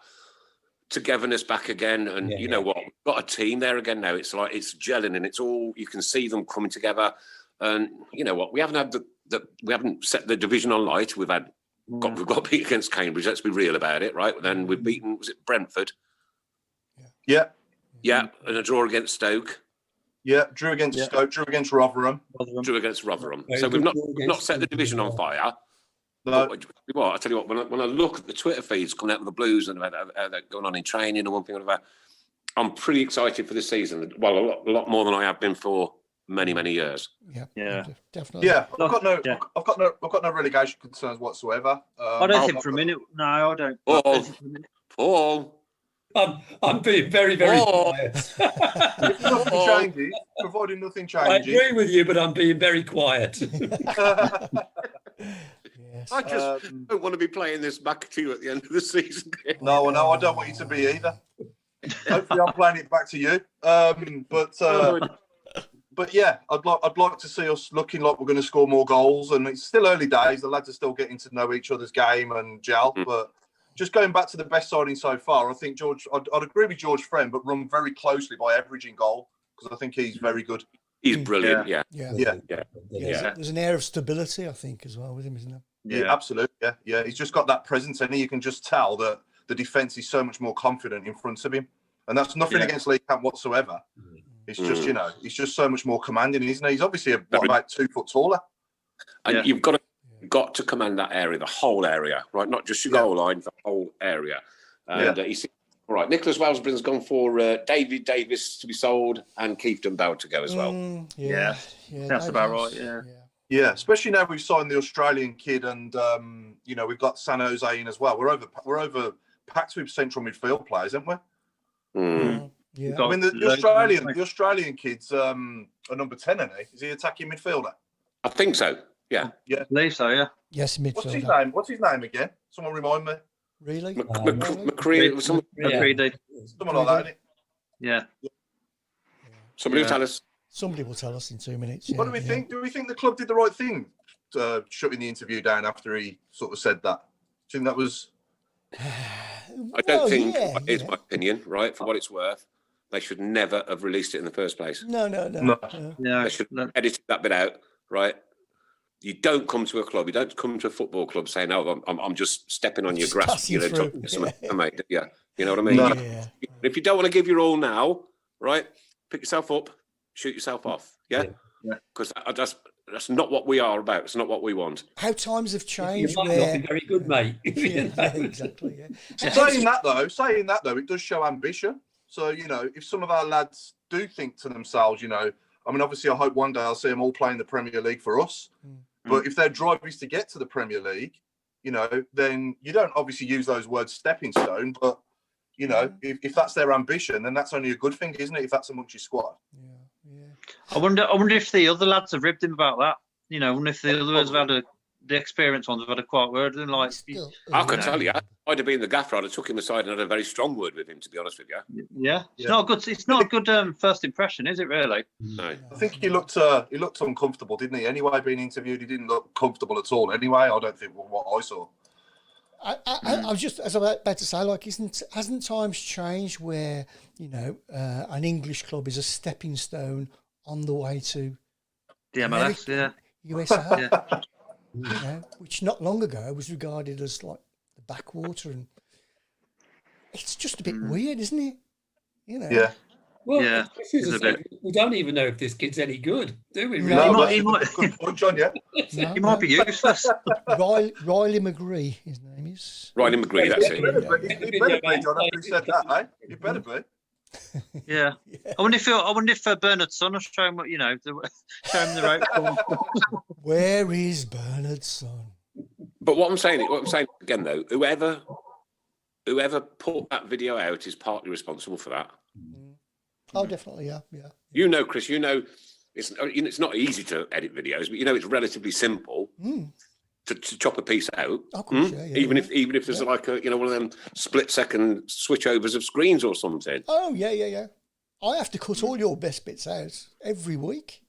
togetherness back again, and you know what, we've got a team there again now. It's like it's gelling, and it's all, you can see them coming together. And you know what, we haven't had we haven't set the division on light. We've got beat against Cambridge. Let's be real about it, right? Then we've beaten, was it Brentford? Yeah, and a draw against Stoke. Yeah, drew against Stoke, drew against Rotherham. Drew against Rotherham. So we've not set the division on fire. No. Well, I tell you what, when I look at the Twitter feeds coming out of the Blues and about how they're going on in training and one thing or another, I'm pretty excited for this season. Well, a lot more than I have been for many years. Yeah, definitely. Yeah, I've got no relegation concerns whatsoever. I don't think for a minute. No, I don't. Paul. I'm being very quiet. Nothing changes, providing nothing changes. I agree with you, but I'm being very quiet. I just don't want to be playing this back to you at the end of the season. No, I don't want you to be either. Hopefully, I'm playing it back to you. But yeah, I'd like to see us looking like we're going to score more goals. And it's still early days. The lads are still getting to know each other's game and gel. But just going back to the best signing so far, I think I'd agree with George Friend, but run very closely by averaging goal, because I think he's very good. He's brilliant. Yeah. There's an air of stability, I think, as well with him, isn't there? Yeah, absolutely. Yeah. He's just got that presence, and you can just tell that the defence is so much more confident in front of him. And that's nothing against Lee Camp whatsoever. It's just, he's just so much more commanding, isn't he? He's obviously about 2 foot taller. And you've got to command that area, the whole area, right? Not just your goal line, the whole area. And he's all right. Nicholas Wellsburn's gone for David Davis to be sold and Keith Dunbar to go as well. That's about right. Yeah, especially now we've signed the Australian kid, and we've got San Jose in as well. We're over packed with central midfield players, aren't we? Yeah. I mean, the Australian kid's a number 10, isn't he? Is he attacking midfielder? I think so. Yeah. I believe so. Yeah. Yes, What's midfielder. his name again? Someone remind me. Really? McCree, Something like that, isn't it? Yeah. Somebody will tell us. Somebody will tell us in 2 minutes. What do we think? Do we think the club did the right thing shutting the interview down after he sort of said that? Do you think that was? I don't think. Here's my opinion, right? For what it's worth, they should never have released it in the first place. No. They should have edited that bit out, right? You don't come to a club. You don't come to a football club saying, "Oh, I'm just stepping on your grass." You know, mate. Yeah, you know what I mean. No. If you don't want to give your all now, right, pick yourself up, shoot yourself off. Yeah, because that's not what we are about. It's not what we want. How times have changed. You might not be very good, mate. Exactly. Yeah. Saying that though, it does show ambition. So you know, if some of our lads do think to themselves, you know, I mean, obviously, I hope one day I'll see them all playing the Premier League for us. But if their drive is to get to the Premier League, you know, then you don't obviously use those words stepping stone. But, you know, if that's their ambition, then that's only a good thing, isn't it? If that's amongst your squad. Yeah. I wonder if the other lads have ribbed him about that. You know, I wonder if the other ones have had the experienced ones have had a quiet word with him. Like, I can tell you, I'd have been the gaffer. I'd have took him aside and had a very strong word with him, to be honest with you. Yeah, it's not a good. It's not a good first impression, is it? Really? No. I think he looked uncomfortable, didn't he? Anyway, being interviewed, he didn't look comfortable at all. Anyway, I don't think what I saw. I was just, as I was about to say, like, hasn't times changed where, you know, an English club is a stepping stone on the way to the MLS, USA, you know, which not long ago was regarded as like the backwater, and it's just a bit weird, isn't it? You know. Yeah. Well, we don't even know if this kid's any good, do we? Really? No, he might. Good point, John. Yeah. He might be useless. Riley McGree, his name is. Riley McGree, that's it. He better be, John. After he said that, eh? He better be. Yeah. I wonder if Bernard's son will show him what, you know, show him the rope. Where is Bernard's son? But what I'm saying again though, whoever put that video out is partly responsible for that. Oh, definitely, yeah. You know, Chris, you know, it's not easy to edit videos, but you know it's relatively simple to chop a piece out. Of course, even if there's like a, you know, one of them split-second switchovers of screens or something. Oh yeah. I have to cut all your best bits out every week.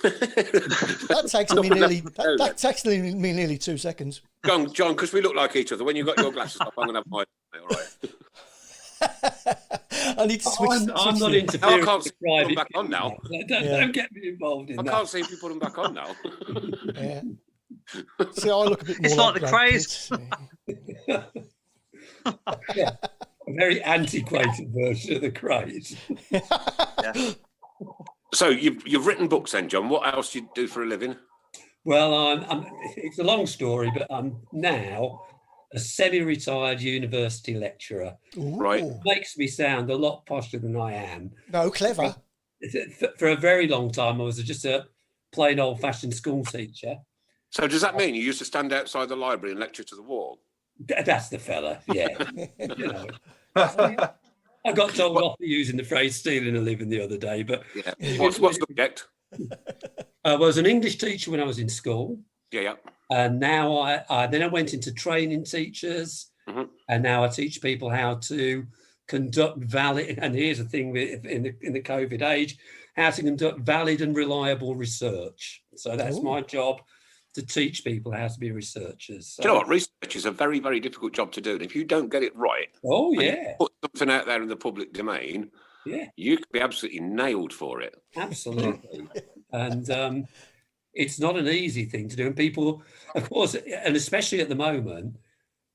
That takes me nearly 2 seconds. John, because we look like each other. When you've got your glasses up, I'm going to have mine. All right. I need to switch. I'm not interfering. I can't see them back on now. Don't get me involved in that. I can't see if you put them back on now. Yeah. See, I look a bit more. It's like the craze. Yeah. A very antiquated version of the craze. Yeah. So you've written books then, John. What else do you do for a living? Well, it's a long story, but I'm now a semi-retired university lecturer. Ooh. Right. Makes me sound a lot posher than I am. No, clever. For a very long time, I was just a plain old-fashioned school teacher. So does that mean you used to stand outside the library and lecture to the wall? That's the fella, yeah. You know. I got told off for using the phrase stealing a living the other day, but... Yeah. What's the subject? I was an English teacher when I was in school. Yeah. And now I went into training teachers, and now I teach people how to conduct valid, and here's the thing in the COVID age, how to conduct valid and reliable research. So that's my job, to teach people how to be researchers. So, do you know what? Research is a very, very difficult job to do. And if you don't get it right, put something out there in the public domain, you could be absolutely nailed for it. Absolutely. And it's not an easy thing to do. And people, of course, and especially at the moment,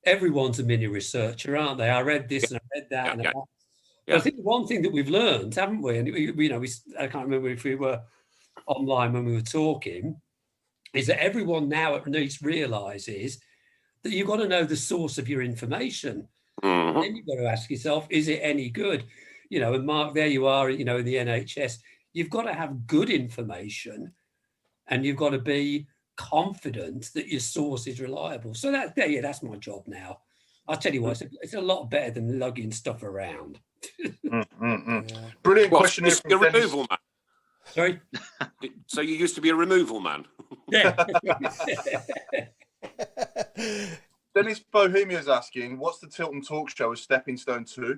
everyone's a mini researcher, aren't they? I read this and I read that. But I think one thing that we've learned, haven't we? And I can't remember if we were online when we were talking, is that everyone now at least realises that you've got to know the source of your information. And then you've got to ask yourself, is it any good? You know, and Mark, there you are, you know, in the NHS, you've got to have good information and you've got to be confident that your source is reliable. So that's my job now. I'll tell you what, it's a lot better than lugging stuff around. Brilliant question. You're a removal man. Sorry? So you used to be a removal man? Yeah. Dennis Bohemia's asking, what's the Tilton talk show a stepping stone to?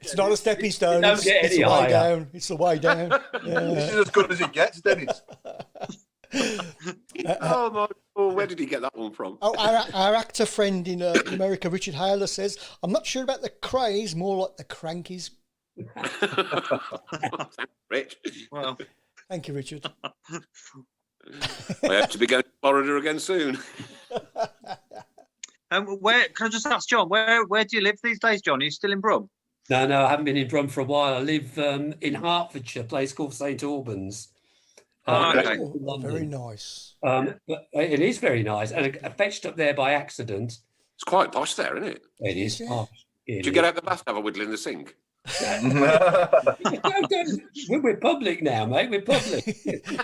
It's not a stepping stone. Don't It's, get it's any the way higher. down. It's the way down. Yeah. This is as good as it gets, Dennis. Oh my! Oh, where did he get that one from? Oh, our actor friend in America, Richard Haler, says, "I'm not sure about the craze, more like the crankies." Rich. Well, Thank you, Richard. I have to be going to Florida again soon. where can I just ask John? Where do you live these days, John? Are you still in Brum? No, I haven't been in Brum for a while. I live in Hertfordshire, a place called St Albans. Okay. Oh, London. very nice. But it is very nice, and I fetched up there by accident. It's quite posh there, isn't it? It is. Yeah. Posh. Did you get out the bath, have a whittle in the sink? We're public now, mate. We're public.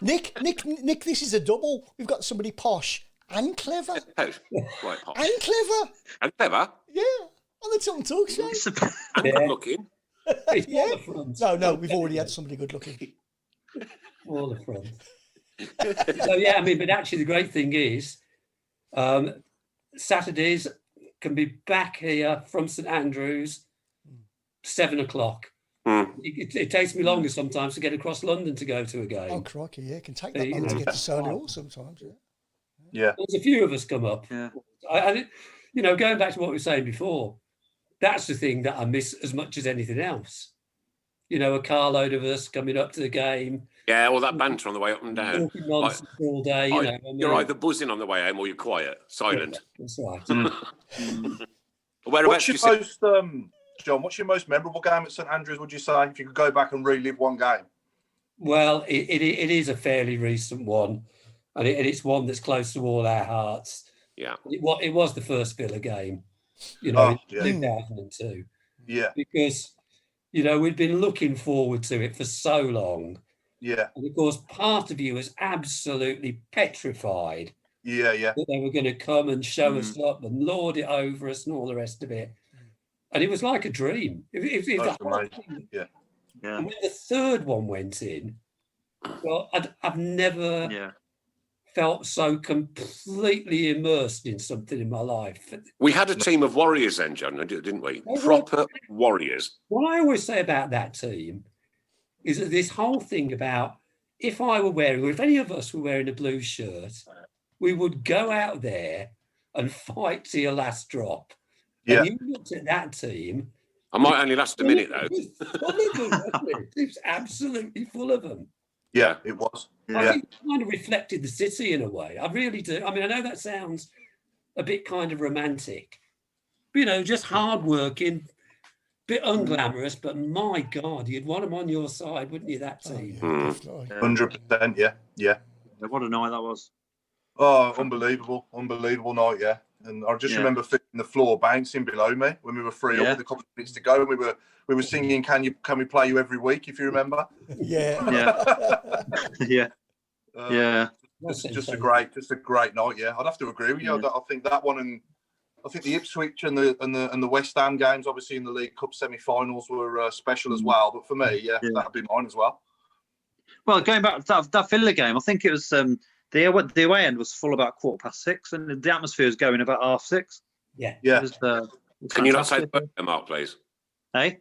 Nick, this is a double. We've got somebody posh and clever. Quite posh. And clever. And clever. Yeah, on the Tilton Talk Show. And Yeah. good looking. It's Yeah. all the front. No, we've already had somebody good looking. All the front. So yeah, I mean, but actually the great thing is Saturdays can be back here from St Andrews 7 o'clock. It takes me longer sometimes to get across London to go to a game. Oh, crikey, yeah. It can take that long to get to Solihull sometimes, yeah. Yeah. There's a few of us come up. Yeah. Going back to what we were saying before, that's the thing that I miss as much as anything else. A carload of us coming up to the game. Yeah, all that banter on the way up and down. Talking nonsense all day, You're either buzzing on the way home or you're quiet, silent. That's right. Whereabouts What's do your you sit? most, John? What's your most memorable game at St Andrews? Would you say if you could go back and relive one game? Well, it is a fairly recent one, and it's one that's close to all our hearts. Yeah. It was the first Villa game, in 2002. Yeah. Because, we'd been looking forward to it for so long. Yeah. And of course, part of you was absolutely petrified Yeah. that they were going to come and show us up and lord it over us and all the rest of it. And it was like a dream. It was That's the whole amazing. thing. Yeah. And when the third one went in, well, I've never felt so completely immersed in something in my life. We had a team of warriors then, John, didn't we? Proper warriors. What I always say about that team is that this whole thing about if any of us were wearing a blue shirt, we would go out there and fight to your last drop. Yeah. And you looked at that team. I might only last a minute, though. It was full of them, wasn't it? It was absolutely full of them. Yeah, it was. I Yeah. think it kind of reflected the city in a way. I really do. I mean, I know that sounds a bit kind of romantic, but, just hardworking, bit unglamorous, but my God, you'd want them on your side, wouldn't you, that team? Yeah, definitely. 100%. Yeah. What a night that was. Oh, unbelievable night. Yeah. And I just remember feeling the floor bouncing below me when we were free up with a couple of minutes to go. We were singing "Can we play you every week?" If you remember. Yeah. Yeah. Just a great night. Yeah, I'd have to agree with you. I think that one, and I think the Ipswich and the West Ham games, obviously in the League Cup semi-finals, were special as well. But for me, that'd be mine as well. Well, going back to that Villa game, I think it was the away end was full about 6:15, and the atmosphere was going about 6:30. Yeah. Yeah. It was, Can you not say the word, Mark, please? Hey?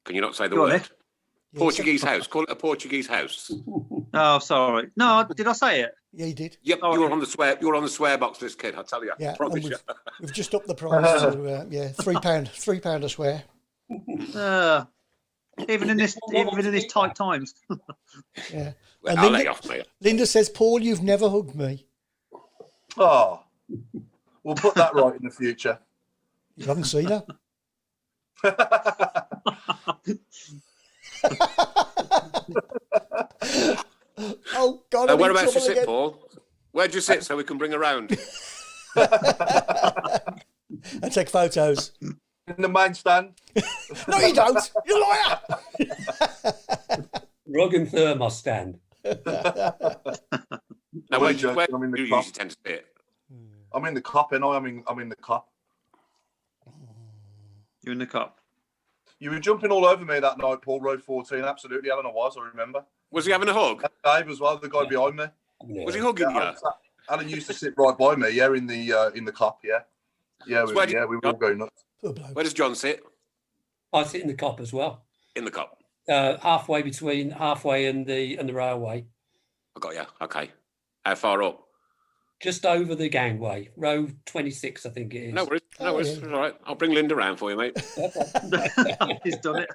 Can you not say the Go on, word? Ed. Portuguese house. Call it a Portuguese house. Oh, sorry. No, did I say it? Yeah, you did. Yep, Oh, you're on the swear box list, kid. I tell you. Yeah, I promise and you. we've just upped the price to £3 a swear. Even in this tight times. Yeah. Well, And I'll let you off, mate. Linda says, "Paul, you've never hugged me." Oh, we'll put that right in the future. You haven't seen her. Oh God! I'm in Whereabouts you trouble sit, again. Paul? Where'd you sit so we can bring around? And take photos. In the main stand. No, you don't. You're a liar. Rug and thermos stand. Now, where do I'm in the you cup. usually tend to sit? I'm in the cup, and I'm in the cup. You're in the cup. You were jumping all over me that night, Paul. Road 14. Absolutely, Alan, I was. I remember. Was he having a hug? Dave as well, the guy behind me. Was he hugging you? Alan used to sit right by me. Yeah, in the cup. Yeah. Yeah, So where do you- we were all going nuts. Poor bloke. Where does John sit? I sit in the cop as well. In the cup. Halfway and the railway. I got you. Okay. How far up? Just over the gangway, row 26, I think it is. No worries. No worries. It's all right. I'll bring Linda round for you, mate. He's done it.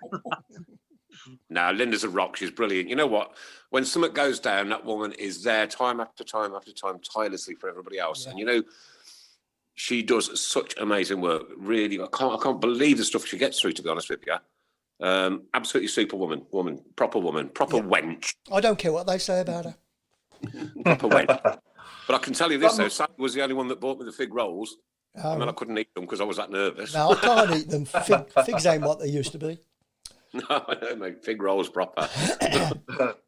No, Linda's a rock. She's brilliant. You know what? When something goes down, that woman is there time after time after time, tirelessly for everybody else. Yeah. And you know, she does such amazing work. Really, I can't believe the stuff she gets through. To be honest with you, absolutely super woman, proper wench, I don't care what they say about her. proper wench. But I can tell you this though, Sally was the only one that bought me the fig rolls. Oh, I mean, I couldn't eat them because I was that nervous. no, I can't eat them. Figs ain't what they used to be. No, I don't make fig rolls proper.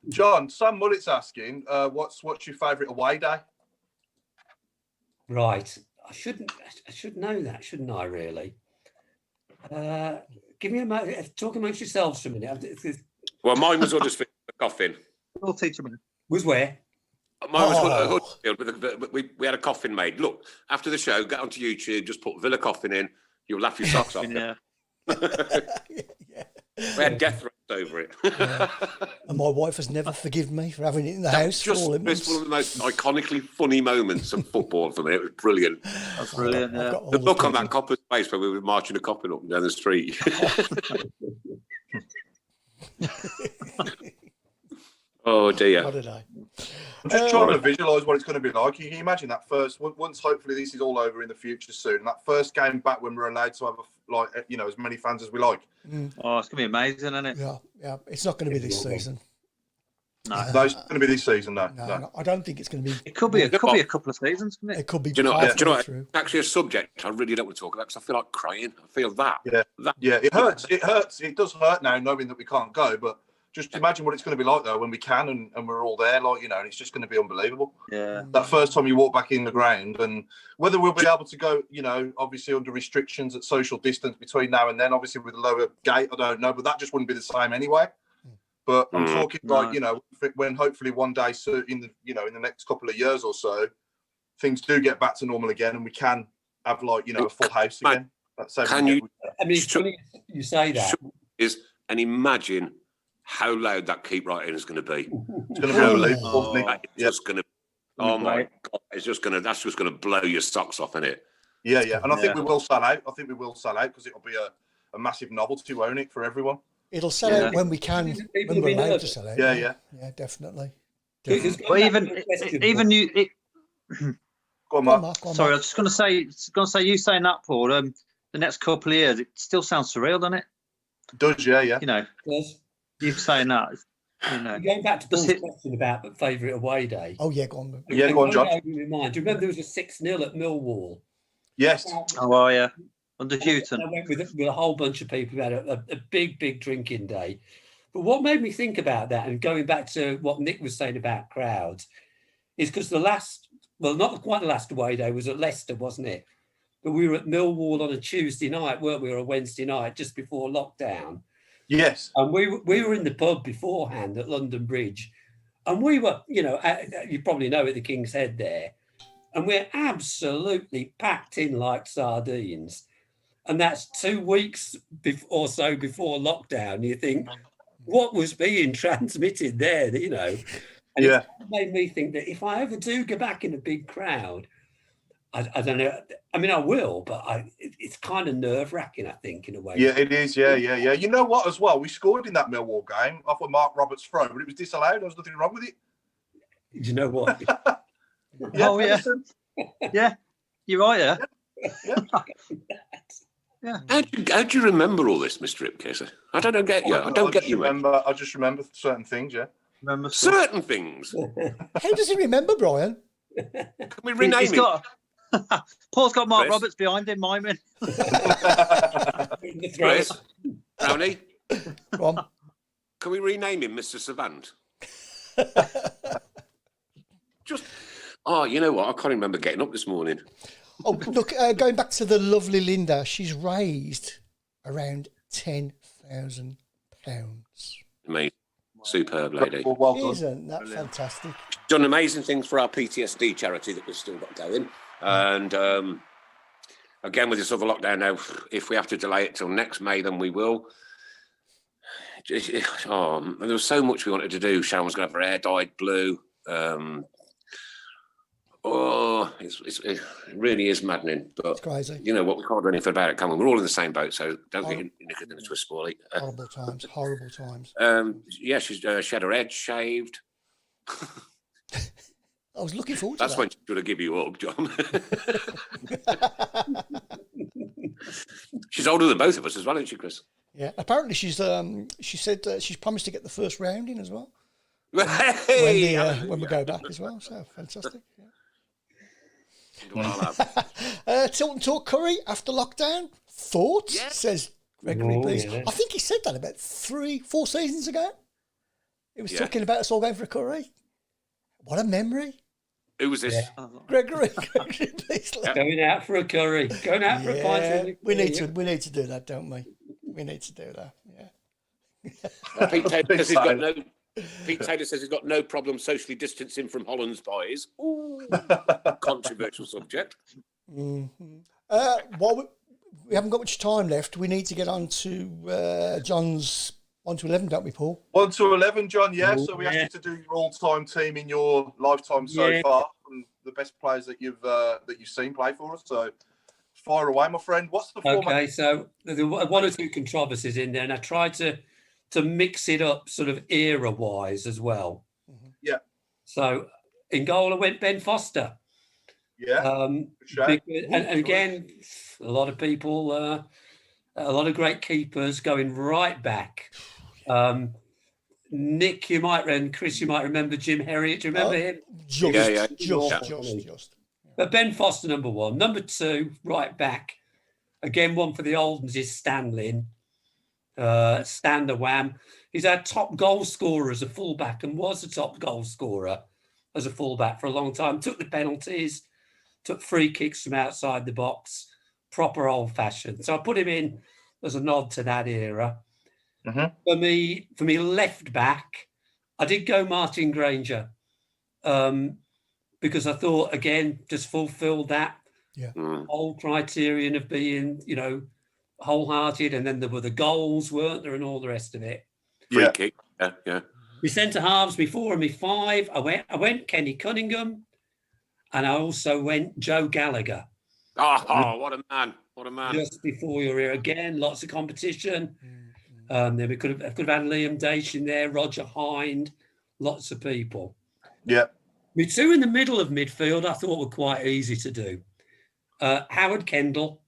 John, Sam Mullet's asking, what's your favourite away day? Right. I should know that, shouldn't I, really? Give me a moment. Talk amongst yourselves for a minute. Well, mine was Huddersfield coffin. We'll teach him. Was where? Mine was Huddersfield. We had a coffin made. Look, after the show, get onto YouTube, just put Villa coffin in. You'll laugh your socks off. Yeah. We had death threats over it. And my wife has never forgiven me for having it in the house. Just for all it's one of the most iconically funny moments of football for me. It was brilliant. That's brilliant. I've Yeah. got all The look on pictures. that copper's face when we were marching a coffin up and down the street. Oh dear. What did I? I'm just trying to visualise what it's going to be like. Can you imagine that first? Once hopefully this is all over in the future soon, and that first game back when we're allowed to have as many fans as we like. Oh, it's gonna be amazing, isn't it? Yeah. It's not going to be this season. No. No, it's going to be this season. No. No, I don't think it's going to be. It could be a couple of seasons, couldn't it? It could be. Do you know halfway what? through. Actually, a subject I really don't want to talk about because I feel like crying. I feel that. Yeah, it hurts. It hurts. It does hurt now knowing that we can't go, but just imagine what it's going to be like though when we can and we're all there, and it's just going to be unbelievable. Yeah. That first time you walk back in the ground, and whether we'll be able to go, obviously under restrictions at social distance between now and then, obviously with a lower gate, I don't know, but that just wouldn't be the same anyway. But I'm talking when hopefully one day, so in the next couple of years or so, things do get back to normal again, and we can have a full house again. Can you? I mean, it's funny you say that. And imagine how loud that keep writing is going to be. It's going to be unbelievable. It's just going to. Oh my God! That's just going to blow your socks off, isn't it? Yeah. And I think we will sell out. Because it'll be a massive novelty, won't it, for everyone? It'll sell out when we can, when we're allowed to sell out. Yeah. Yeah, definitely. Well, even you. Go on, Mark. Sorry, I was just going to say, you saying that, Paul. The next couple of years, it still sounds surreal, doesn't it? It does, yeah. You saying that, Going back to Paul's question about the favourite away day. Oh yeah, go on. Yeah, go on, John. Do you remember there was a 6-0 at Millwall? Yes. Oh, well, yeah. Under Tilton. I went with a whole bunch of people who had a big drinking day. But what made me think about that, and going back to what Nick was saying about crowds, is because not quite the last away day was at Leicester, wasn't it? But we were at Millwall on a Tuesday night, weren't we, or a Wednesday night, just before lockdown. Yes. And we were in the pub beforehand at London Bridge, and we were, you probably know at the King's Head there, and we're absolutely packed in like sardines. And that's 2 weeks or so before lockdown. You think, what was being transmitted there, And it made me think that if I ever do go back in a big crowd, I don't know. I mean, I will, but it's kind of nerve-wracking, I think, in a way. Yeah, it is. Yeah. You know what, as well? We scored in that Millwall game off of Mark Roberts' throw, but it was disallowed. There was nothing wrong with it. Do you know what? Oh, yeah. Yeah, you're right, yeah. Yeah. How do you remember all this, Mr. Ipcase? I don't get you. I don't get you. I just remember certain things, yeah. Certain things. How does he remember, Brian? Can we rename it? Paul's got Mark Chris? Roberts behind him, miming. Chris, Brownie, Go on. can we rename him Mr. Savant? You know what? I can't remember getting up this morning. Oh, look, going back to the lovely Linda, she's raised around £10,000. Amazing. Superb lady. Well done. Isn't that fantastic? Done amazing things for our PTSD charity that we've still got going. And again, with this other lockdown now, if we have to delay it till next May, then we will. There was so much we wanted to do. Sharon was going to have her hair dyed blue. It really is maddening. But It's crazy. you know what? We can't do anything about it, can we? We're all in the same boat, so don't get knickered into a spoilie. Horrible times. Horrible times. Yeah, she had her head shaved. I was looking forward to That's that. when she should have given you up, John. She's older than both of us as well, isn't she, Chris? Yeah. Apparently, she said she's promised to get the first round in as well Hey, when we go back as well. So fantastic. Yeah. Tilton Talk Curry after lockdown. Thoughts? Yeah. Says Gregory, please. Yeah. I think he said that about 3-4 seasons ago. He was talking about us all going for a curry. What a memory. Who was this? Yeah. Gregory, please. Going out for a curry. Going out for a pint. We need to do that, don't we? We need to do that. Yeah. Pete Taylor says he's got no problem socially distancing from Holland's boys. Ooh, controversial subject. Mm-hmm. We haven't got much time left. We need to get on to John's 1 to 11, don't we, Paul? 1 to 11, John. Yeah. Oh, So we asked you to do your all-time team in your lifetime so far, and the best players that you've seen play for us. So fire away, my friend. What's the format? Okay, so there were one or two controversies in there, and I tried to mix it up sort of era-wise as well. Mm-hmm. Yeah. So in goal, I went Ben Foster. Yeah. And again, a lot of people, a lot of great keepers going right back. Nick, and Chris, you might remember Jim Herriot. Do you remember him? Just. But Ben Foster, number one. Number two, right back. Again, one for the old ones is Stanley. Stan the Wham. He's our top goal scorer as a fullback and was the top goal scorer as a fullback for a long time. Took the penalties, took free kicks from outside the box, proper old-fashioned. So I put him in as a nod to that era. Mm-hmm. For me, left back, I did go Martin Granger because I thought, again, just fulfilled that whole criterion of being, wholehearted. And then there were the goals, weren't there, and all the rest of it. Free kick. Yeah. My centre halves, me 4 and me 5. I went Kenny Cunningham, and I also went Joe Gallagher. Oh, what a man! What a man! Just before your era, again, lots of competition. Then we could have had Liam Daish in there, Roger Hind, lots of people. Yeah. Me 2 in the middle of midfield, I thought were quite easy to do. Howard Kendall,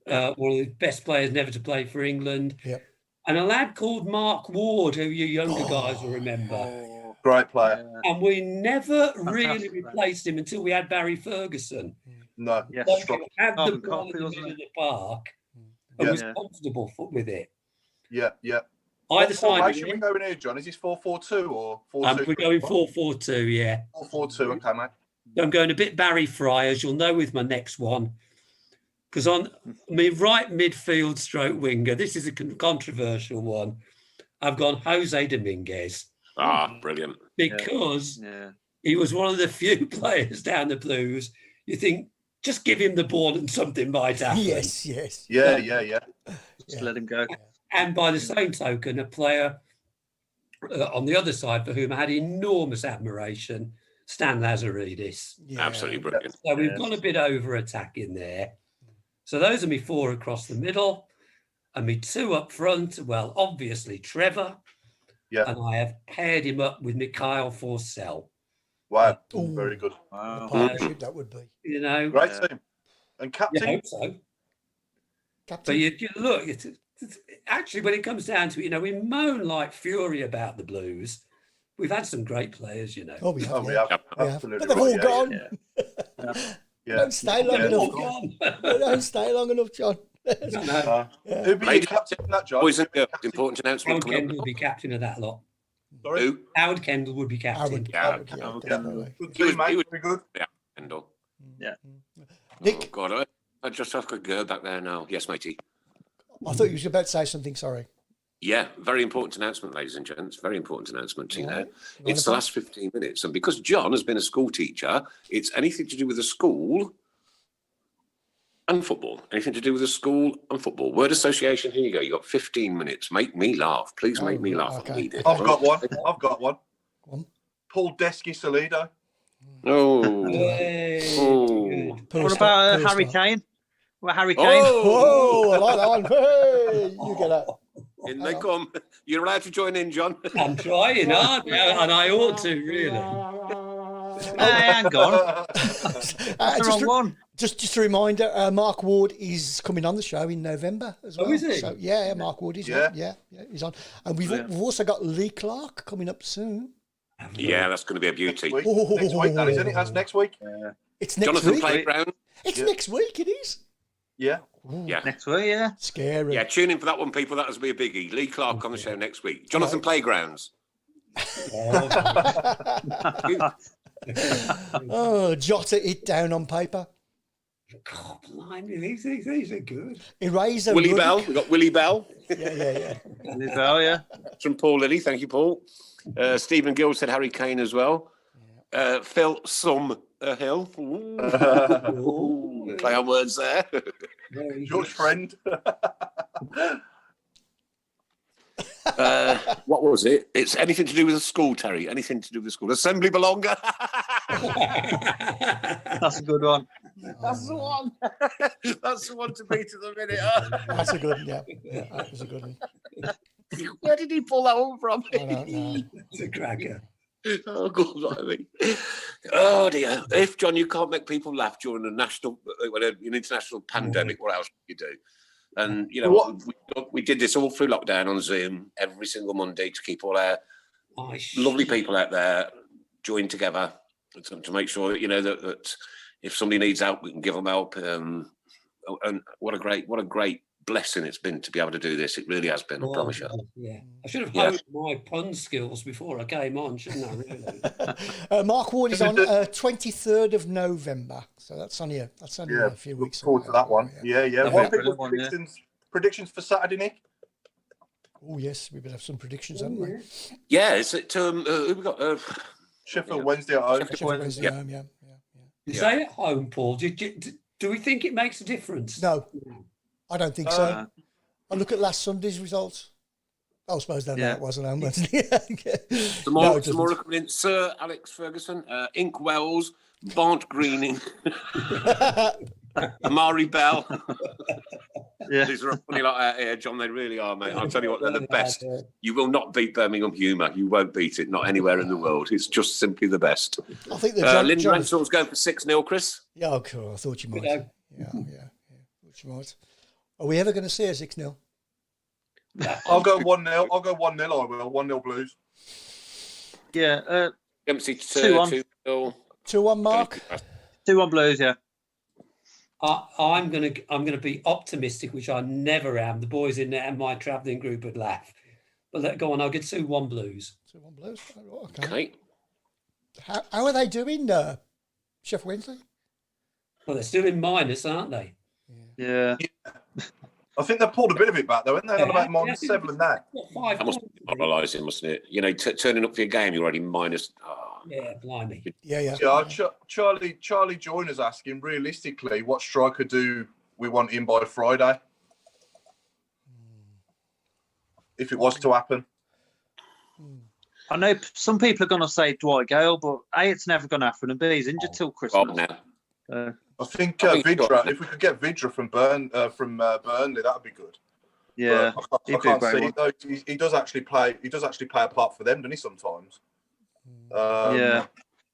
one of the best players never to play for England. Yep. And a lad called Mark Ward, who you younger guys will remember. Great player. And we never really replaced him until we had Barry Ferguson. No. Yeah. So he had the ball in the middle of the park and was Yeah. comfortable with it. Yeah. Either What side. formation we going here, John? Is this 4-4-2 or 4-2? We're going 4-4-2, yeah. 4-4-2. Okay, mate. I'm going a bit Barry Fry, as you'll know with my next one. Because on my right midfield stroke winger, this is a controversial one. I've gone Jose Dominguez. Brilliant. Because he was one of the few players down the Blues. You think, just give him the ball and something might happen. Yes. Yeah. Just let him go. And by the same token, a player on the other side for whom I had enormous admiration, Stan Lazaridis. Yeah. Absolutely brilliant. So we've gone a bit over attack in there. So those are me 4 across the middle. And me 2 up front, well, obviously Trevor. Yeah. And I have paired him up with Mikhail Forsell. Wow. Ooh. Very good. Wow. Partnership that would be. Great team. And You captain? hope so. Captain. But you look, it's actually, when it comes down to it, we moan like fury about the Blues. We've had some great players, Oh, we have. Oh, we yeah. have. We have. Absolutely. But they've all right. gone. Yeah. Don't stay long Yeah. enough. They don't stay long enough, John. No. Who'd be your captain in that, John? Boys and girls, important announcement Howard coming Kendall up. would be captain of that lot. Sorry? Who? Howard Kendall would be captain. Definitely. Good He was- team, mate. he was- Very good. Kendall. Nick, Oh, God, I just have to go back there now. Yes, matey. I thought you was about to say something. Sorry. Yeah, very important announcement, ladies and gents. Very important announcement, you know. Right. It's the last 15 minutes. And because John has been a school teacher, it's anything to do with the school. and football. Anything to do with the school and football. Word association, here you go. You got 15 minutes. Make me laugh. Please make me laugh. Okay. I need it. I've got one. Go on. Paul Desky Salido. Oh. Hey. Oh. What about Harry Kane? Well, Harry Kane. Oh, I like that one. Hey, you get that. In they come. You're allowed to join in, John. I'm trying hard, and I ought to, really. Hang on. Just That's the wrong one. Just a reminder, Mark Ward is coming on the show in November as well. Oh, is he? So, yeah, Mark Ward is on. Yeah, he's on. And we've also got Lee Clark coming up soon. Yeah, that's going to be a beauty. Next week, that isn't it? That's next week. It's next Jonathan week. Playground. It's next week, it is. Yeah. Ooh, Yeah. Next week, yeah. scary. Yeah, tune in for that one, people. That will be a biggie. Lee Clark on the show next week. Jonathan Playgrounds. Oh, jot it down on paper. God, blimey, these are good. Eraser. Willie Ruddock. Bell. We've got Willie Bell. Yeah. Oh, yeah. From Paul Lilly. Thank you, Paul. Stephen Gill said Harry Kane as well. Phil Hill. Ooh. Play on words there. George Friend. What was it? It's anything to do with the school, Terry. Anything to do with the school. Assembly belonger. That's a good one. That's the one. That's the one to beat at the minute. That's a good one. Yeah, that was a good one. Where did he pull that one from? I don't know. It's a cracker. Oh, God, blimey. Oh, dear. If, John, you can't make people laugh during an international pandemic, what else can you do? And, you know, we did this all through lockdown on Zoom every single Monday to keep all our lovely people out there joined together to make sure that, you know, that if somebody needs help, we can give them help. And what a great blessing it's been to be able to do this. It really has been, I promise you. Yeah. I should have honed my pun skills before I came on, shouldn't I, really? Mark Ward is on 23rd of November. So that's only a few weeks Look forward to that one. Yeah. What brilliant are one, predictions for Saturday, Nick? Oh, yes, we better have some predictions, haven't we? Yeah, it's at, who we got? Sheffield Wednesday at home. Sheffield Wednesday home, yeah. You say at home, Paul. Do we think it makes a difference? No, I don't think so. I look at last Sunday's results. I suppose that it wasn't home Wednesday. Tomorrow coming in. Sir Alex Ferguson, Ink Wells, Barnt Greening, Amari Bell. Yeah. These are funny like out here, John. They really are, mate. I'll tell you what, they're the best. You will not beat Birmingham humour. You won't beat it, not anywhere in the world. It's just simply the best. I think the Lynn Ransel's going for 6-0, Chris. Yeah, cool. I thought you might. Yeah. Thought you might. Are we ever going to see a 6-0? I'll go 1-0. I will. 1-0 Blues. Yeah. Dempsey 2-1. 2-0. 2-1, Mark. 2-1 Blues, yeah. I'm gonna be optimistic, which I never am. The boys in there and my travelling group would laugh. But go on, I'll get 2-1 Blues. 2-1 Blues. Okay. How are they doing, Sheffield Wednesday? Well, they're still in minus, aren't they? Yeah. I think they pulled a bit of it back, though, haven't they? On about -7 now. That must be demoralising, mustn't it? You know, turning up for your game, you're already minus. Yeah, blimey. Yeah. Charlie Joyner's asking, realistically, what striker do we want in by Friday? If it was to happen. I know some people are going to say Dwight Gale, but A, it's never going to happen, and B, he's injured till Christmas. I think Vidra, if we could get Vidra from Burnley, that would be good. Yeah, I can't see though. He does actually play. He does actually play a part for them, doesn't he? Sometimes. Yeah.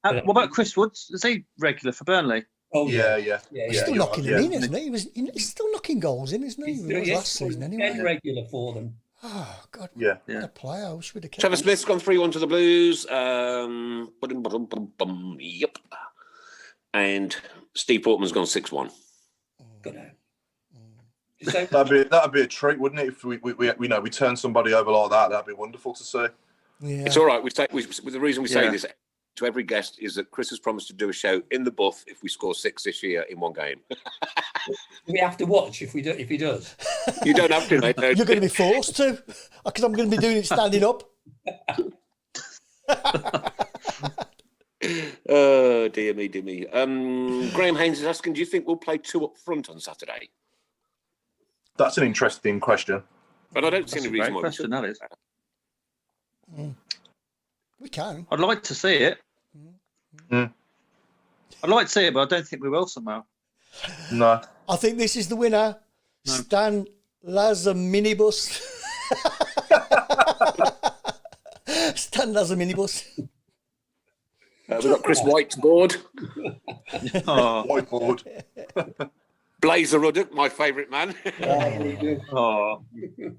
What about Chris Woods? Is he regular for Burnley? Oh yeah. He's still knocking them in, isn't he? He's still knocking goals in, isn't he? He was last season anyway. Regular for them. Oh God. Yeah. What a player! I wish we'd have kept Trevor him. Smith's gone 3-1 to the Blues. Yep. And Steve Portman's gone 6-1. Good. That'd be a treat, wouldn't it? If we turn somebody over like that, that'd be wonderful to see. Yeah. It's all right. The reason we say this to every guest is that Chris has promised to do a show in the buff if we score 6 this year in one game. We have to watch if he does. You don't have to, mate. No. You're going to be forced to, because I'm going to be doing it standing up. Oh, dear me, dear me. Graham Haynes is asking, do you think we'll play 2 up front on Saturday? That's an interesting question. But I don't see any reason why question, that is. We can. I'd like to see it. Mm. I'd like to see it, but I don't think we will somehow. No. I think this is the winner. No. Stan Lazaminibus. Stan Lazaminibus. We've got Chris White's board. Oh. Whiteboard. Blazer Ruddock, my favourite man. Oh.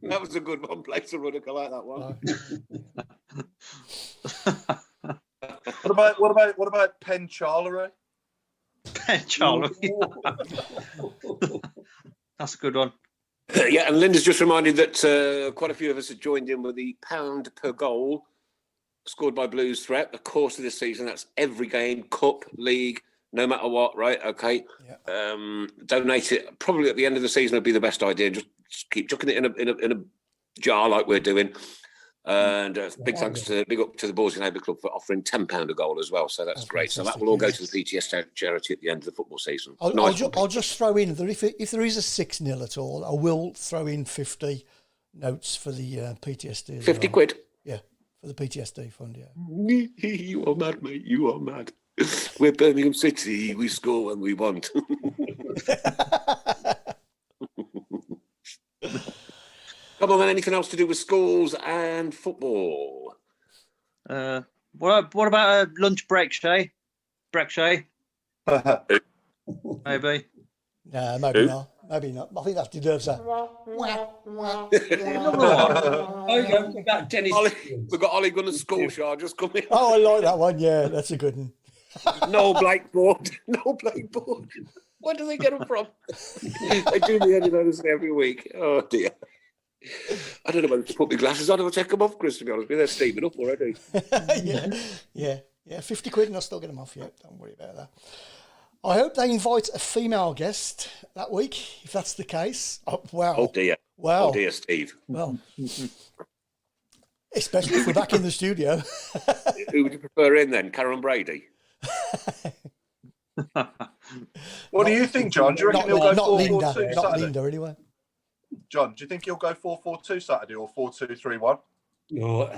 That was a good one, Blazer Ruddock. I like that one. What about Penn Charlery? Charlie. That's a good one. Yeah, and Linda's just reminded that quite a few of us have joined in with the pound per goal scored by Blues threat the course of this season. That's every game, cup, league, no matter what, right? Okay. Yeah. Donate it. Probably at the end of the season would be the best idea. Just keep chucking it in a jar like we're doing. And big up to the Boys and Neighbour Club for offering £10 a goal as well. So that's great. So that will all go to the PTS charity at the end of the football season. I'll just throw in that if there is a 6-0 at all, I will throw in 50 notes for the PTSD. 50 quid? Yeah, for the PTSD fund, yeah. You are mad, mate. You are mad. We're Birmingham City. We score when we want. Come on, then. Anything else to do with schools and football? What about a lunch break, Shay? Maybe. No, maybe not. Maybe not. I think that deserves a. Oh, you go. We've got Dennis. We've got Ollie Gunner's school shard just coming. Oh, I like that one. Yeah, that's a good one. No blackboard. No blackboard. Where do they get them from? They do me any notice every week. Oh, dear. I don't know whether to put my glasses on or take them off, Chris, to be honest with you. They're steaming up already. Yeah. 50 quid and I'll still get them off yet. Don't worry about that. I hope they invite a female guest that week, if that's the case. Oh, wow. Oh, dear. Wow. Oh, dear, Steve. Well, especially if we're back in the studio. Who would you prefer in then, Karen Brady? What do you think, John? Do you reckon he'll go 4-4-2 Not Saturday? Linda, anyway. John, do you think he'll go 4-4-2 Saturday or 4-2-3-1? No,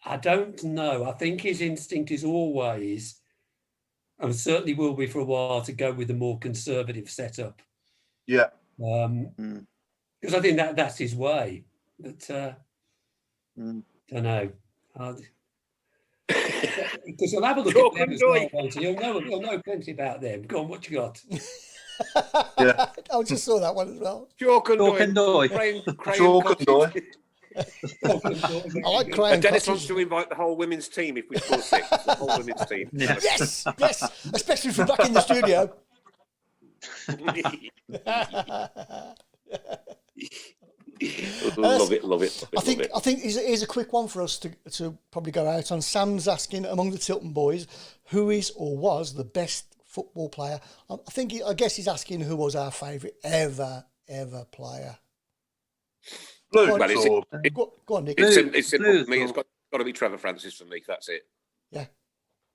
I don't know. I think his instinct is always, and certainly will be for a while, to go with a more conservative setup. Yeah. Because I think that's his way. But don't know. Because he'll have a look at them as well, won't he? He'll know plenty about them. Go on, what you got? Yeah. I just saw that one as well. Chalk and Doy. I like crying. Dennis wants to invite the whole women's team if we score 6. The whole women's team. Yes, especially if we're back in the studio. Love it. I think here's a quick one for us to probably go out on. Sam's asking, among the Tilton boys, who is or was the best football player? I guess he's asking who was our favourite ever player. Blues. Go on, Nick. It's simple for me. It's got to be Trevor Francis for me. That's it. Yeah.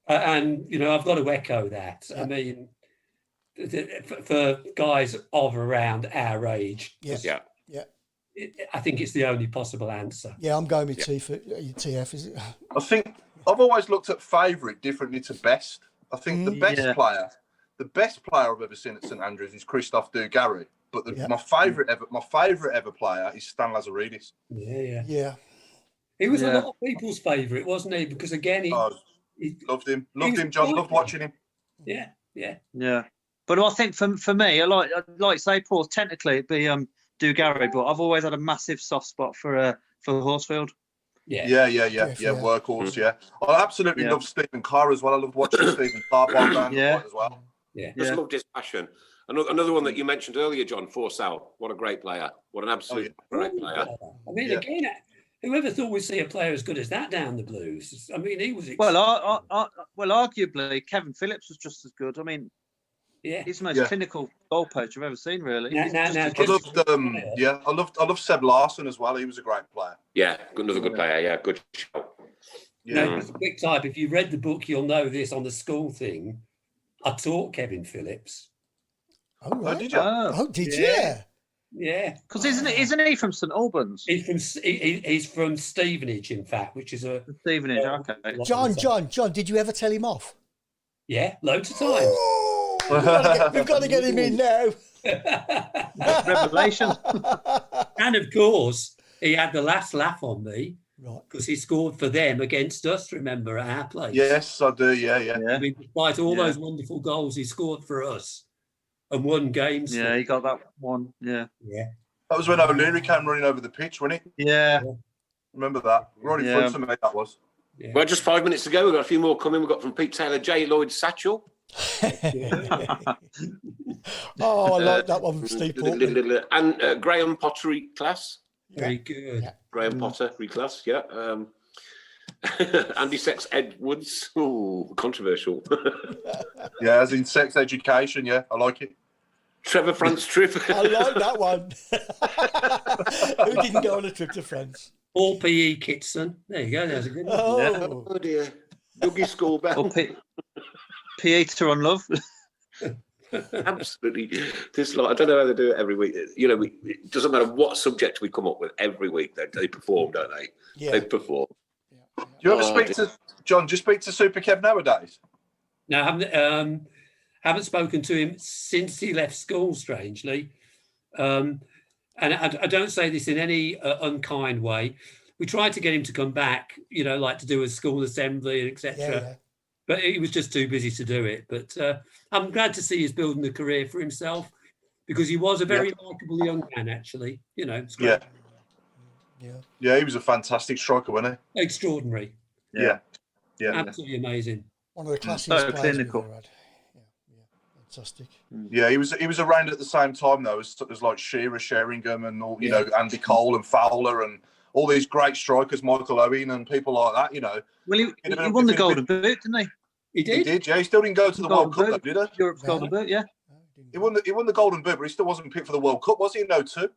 And I've got to echo that. Yeah. I mean, for guys of around our age, yeah. I think it's the only possible answer. Yeah, I'm going with TF. Is it? I think I've always looked at favourite differently to best. I think the best player I've ever seen at St Andrews is Christophe Dugarry. But my favourite ever player is Stan Lazaridis. Yeah. He was a lot of people's favourite, wasn't he? Because again, he loved him, John. Loved watching him. Yeah. But I think for me, I like say, Paul. Technically, it'd be Dugarry, but I've always had a massive soft spot for Horsfield. Yeah. Workhorse. Yeah, I absolutely love Stephen Carr as well. I love watching Stephen Carr as well. Just loved his passion. Another one that you mentioned earlier, John, Forsell. What a great player. What an absolute great player. I mean, again, whoever thought we'd see a player as good as that down the Blues? I mean, he was... Well, arguably, Kevin Phillips was just as good. I mean, he's the most clinical goal poacher I've ever seen, really. I loved Seb Larson as well. He was a great player. Yeah, another good player. Yeah, good shout. Now, just a quick type. If you read the book, you'll know this on the school thing. I taught Kevin Phillips. Oh, right. Oh, did you? Oh, did Yeah. you? Yeah, Because isn't he from St Albans? he's from Stevenage, in fact, which is a Stevenage, okay. John, did you ever tell him off? Yeah, loads of times. Oh, we've got to get him in now. Revelation. And of course, he had the last laugh on me Right. because he scored for them against us. Remember, at our place. Yes, I do. Yeah. I mean, despite all those wonderful goals he scored for us and won games. Yeah, he got that one. Yeah. That was when O'Leary came running over the pitch, wasn't it? Yeah. Remember that? Right in front of me, that was. Yeah. Well, just 5 minutes to go. We've got a few more coming. We've got from Pete Taylor, J. Lloyd Satchel. Oh, I like that one from Steve Portman. And Graham Pottery class. Very good. Yeah. Graham Potter reclass, yeah. Andy Sex Edwards. Ooh, controversial. Yeah, as in sex education. Yeah, I like it. Trevor France Tripp. I like that one. Who didn't go on a trip to France? Paul P.E. Kitson. There you go. There's a good one. Oh, Oh dear. Dougie Schoolbell. Well, Peter on love. Absolutely. This lot, I don't know how they do it every week. You know, it doesn't matter what subject we come up with every week. They perform, don't they? yeah. They perform. Do you ever speak to John? Do you speak to Super Kev nowadays? No, I haven't spoken to him since he left school, strangely. And I don't say this in any unkind way. We tried to get him to come back, you know, like to do a school assembly, etc. Yeah. But he was just too busy to do it. But I'm glad to see he's building a career for himself because he was a very likeable young man, actually. You know, it's great. Yeah, he was a fantastic striker, wasn't Extraordinary. he? Yeah. Absolutely amazing. One of the classiest So players clinical. we've ever had. Yeah. Fantastic. Yeah, he was around at the same time though as like Shearer, Sheringham, and all, you know, Andy Cole and Fowler and all these great strikers, Michael Owen and people like that. You know, Well, he won the Golden Boot, didn't he? He did? he did. Yeah, he still didn't go to the World Cup, though, did he? Europe's Golden Boot, yeah. He won the Golden Boot, but he still wasn't picked for the World Cup, was he? No, two.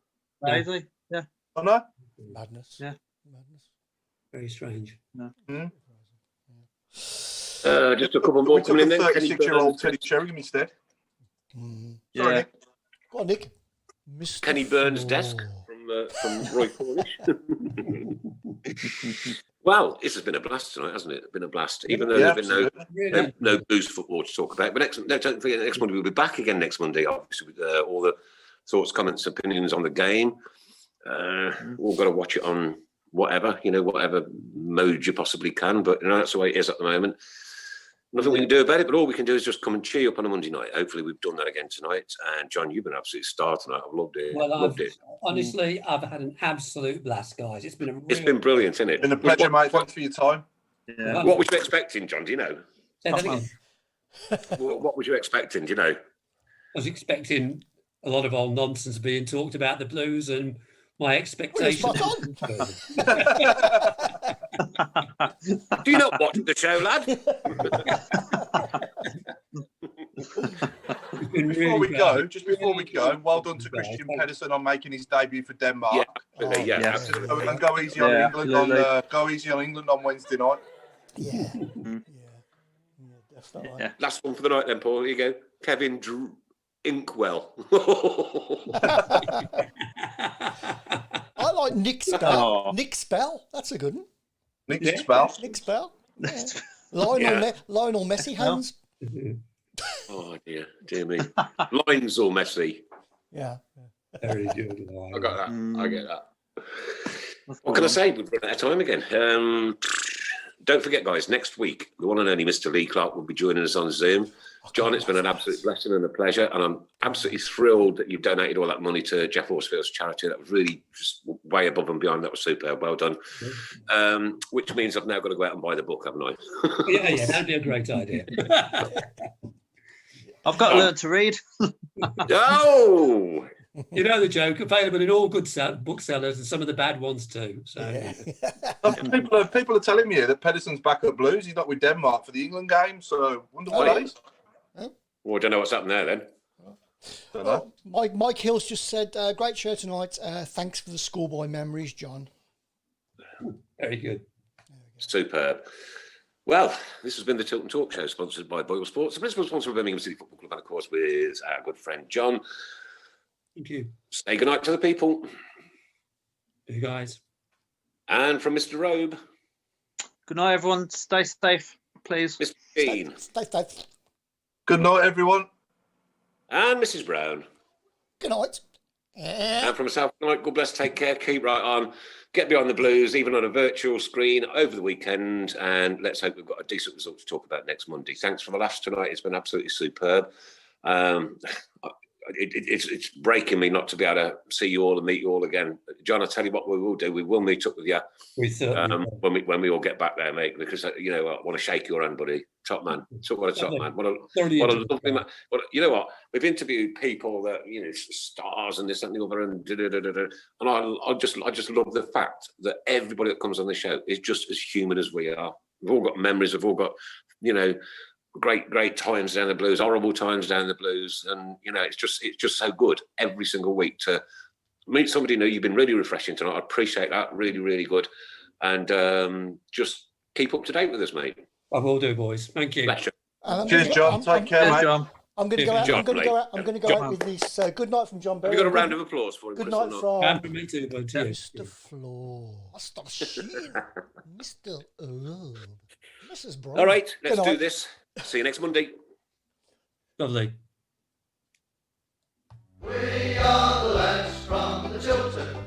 Amazing. Yeah. I know. Madness. Yeah. Madness. Very strange. Just a couple more We took coming in a then. 36-year-old Teddy Sheringham instead. Mm. Sorry, Yeah. Nick. Go on, Nick. Mr. Kenny Burns' Floor. desk from Roy Cornish. Well, this has been a blast tonight, hasn't it? It's been a blast. Even though there's been Really? no blues football to talk about. But don't forget, next Monday we'll be back again next Monday, obviously, with all the thoughts, comments, opinions on the game. We've got to watch it on whatever mode you possibly can. But you know, that's the way it is at the moment. Nothing we can do about it, but all we can do is just come and cheer you up on a Monday night. Hopefully we've done that again tonight. And John, you've been an absolute star tonight. I've loved it. Well, it. Honestly, I've had an absolute blast, guys. It's been It's been brilliant, isn't it? Been a pleasure, mate. Thanks for your time. Yeah. What were you expecting, John? Do you know? Say that again. What were you expecting? Do you know? I was expecting a lot of old nonsense being talked about the Blues and my expectations. Well, spot Do you not watch the show, lad? Just before we go, well done to Christian Pedersen on making his debut for Denmark. Yeah, Yeah. absolutely. And go easy on Yeah, England on Wednesday night. Yeah. Definitely. Yeah. Last one for the night then, Paul. Here you go. Kevin Inkwell. I like Nick Spell. Oh. Nick Spell. That's a good one. Nick Spell. Nick Spell. Yeah. Yeah. Lionel Messi hands. Oh, dear me. Lines all messy. Yeah. Very good. I got that. I get that. What can I say? We've run out of time again. Don't forget, guys, next week, the one and only Mr. Lee Clark will be joining us on Zoom. John, it's been an absolute blessing and a pleasure, and I'm absolutely thrilled that you've donated all that money to Jeff Horsfield's charity. That was really just way above and beyond. That was superb. Well done. Which means I've now got to go out and buy the book, haven't I? Yeah, that'd be a great idea. I've got to learn to read. Oh! You know the joke, available in all good booksellers and some of the bad ones too. So People are telling me that Pedersen's back at Blues. He's not with Denmark for the England game, so wonder what that is. Well, I don't know what's happened there then. Well, Mike Hills just said, great show tonight. Thanks for the schoolboy memories, John. very good. Superb. Well, this has been the Tilton Talk Show, sponsored by Boyle Sports, the principal sponsor of Birmingham City Football Club, and of course with our good friend John. Thank you. Say goodnight to the people. You guys. And from Mr. Robe. Good night, everyone. Stay safe, please. Mr. Dean. Stay safe. Good night, everyone. And Mrs. Brown. Good night. And from myself, good night, God bless, take care, keep right on, get beyond the Blues, even on a virtual screen over the weekend, and let's hope we've got a decent result to talk about next Monday. Thanks for the laughs tonight. It's been absolutely superb. It's breaking me not to be able to see you all and meet you all again. John, I tell you what we will do. We will meet up with you when we all get back there, mate, because, I want to shake your hand, buddy. Top man. So what a top man. What a lovely man. But you know what? We've interviewed people that, stars and this and the other and and I just love the fact that everybody that comes on the show is just as human as we are. We've all got memories. We've all got, great times down the Blues, horrible times down the Blues, and it's just so good every single week to meet somebody new. You've been really refreshing tonight. I appreciate that. Really, really good, and just keep up to date with us, mate. I will do, boys. Thank you. Cheers, John. Take care, mate. John. I'm going to go out. I'm going to go out with this. Good night from John Berry. Have you got a round of applause for him? Good night from Mr. Floor. Master Sheen. Mr. Mrs. Brown. All right, let's do this. See you next Monday. Lovely. We are the lads from the Tilton.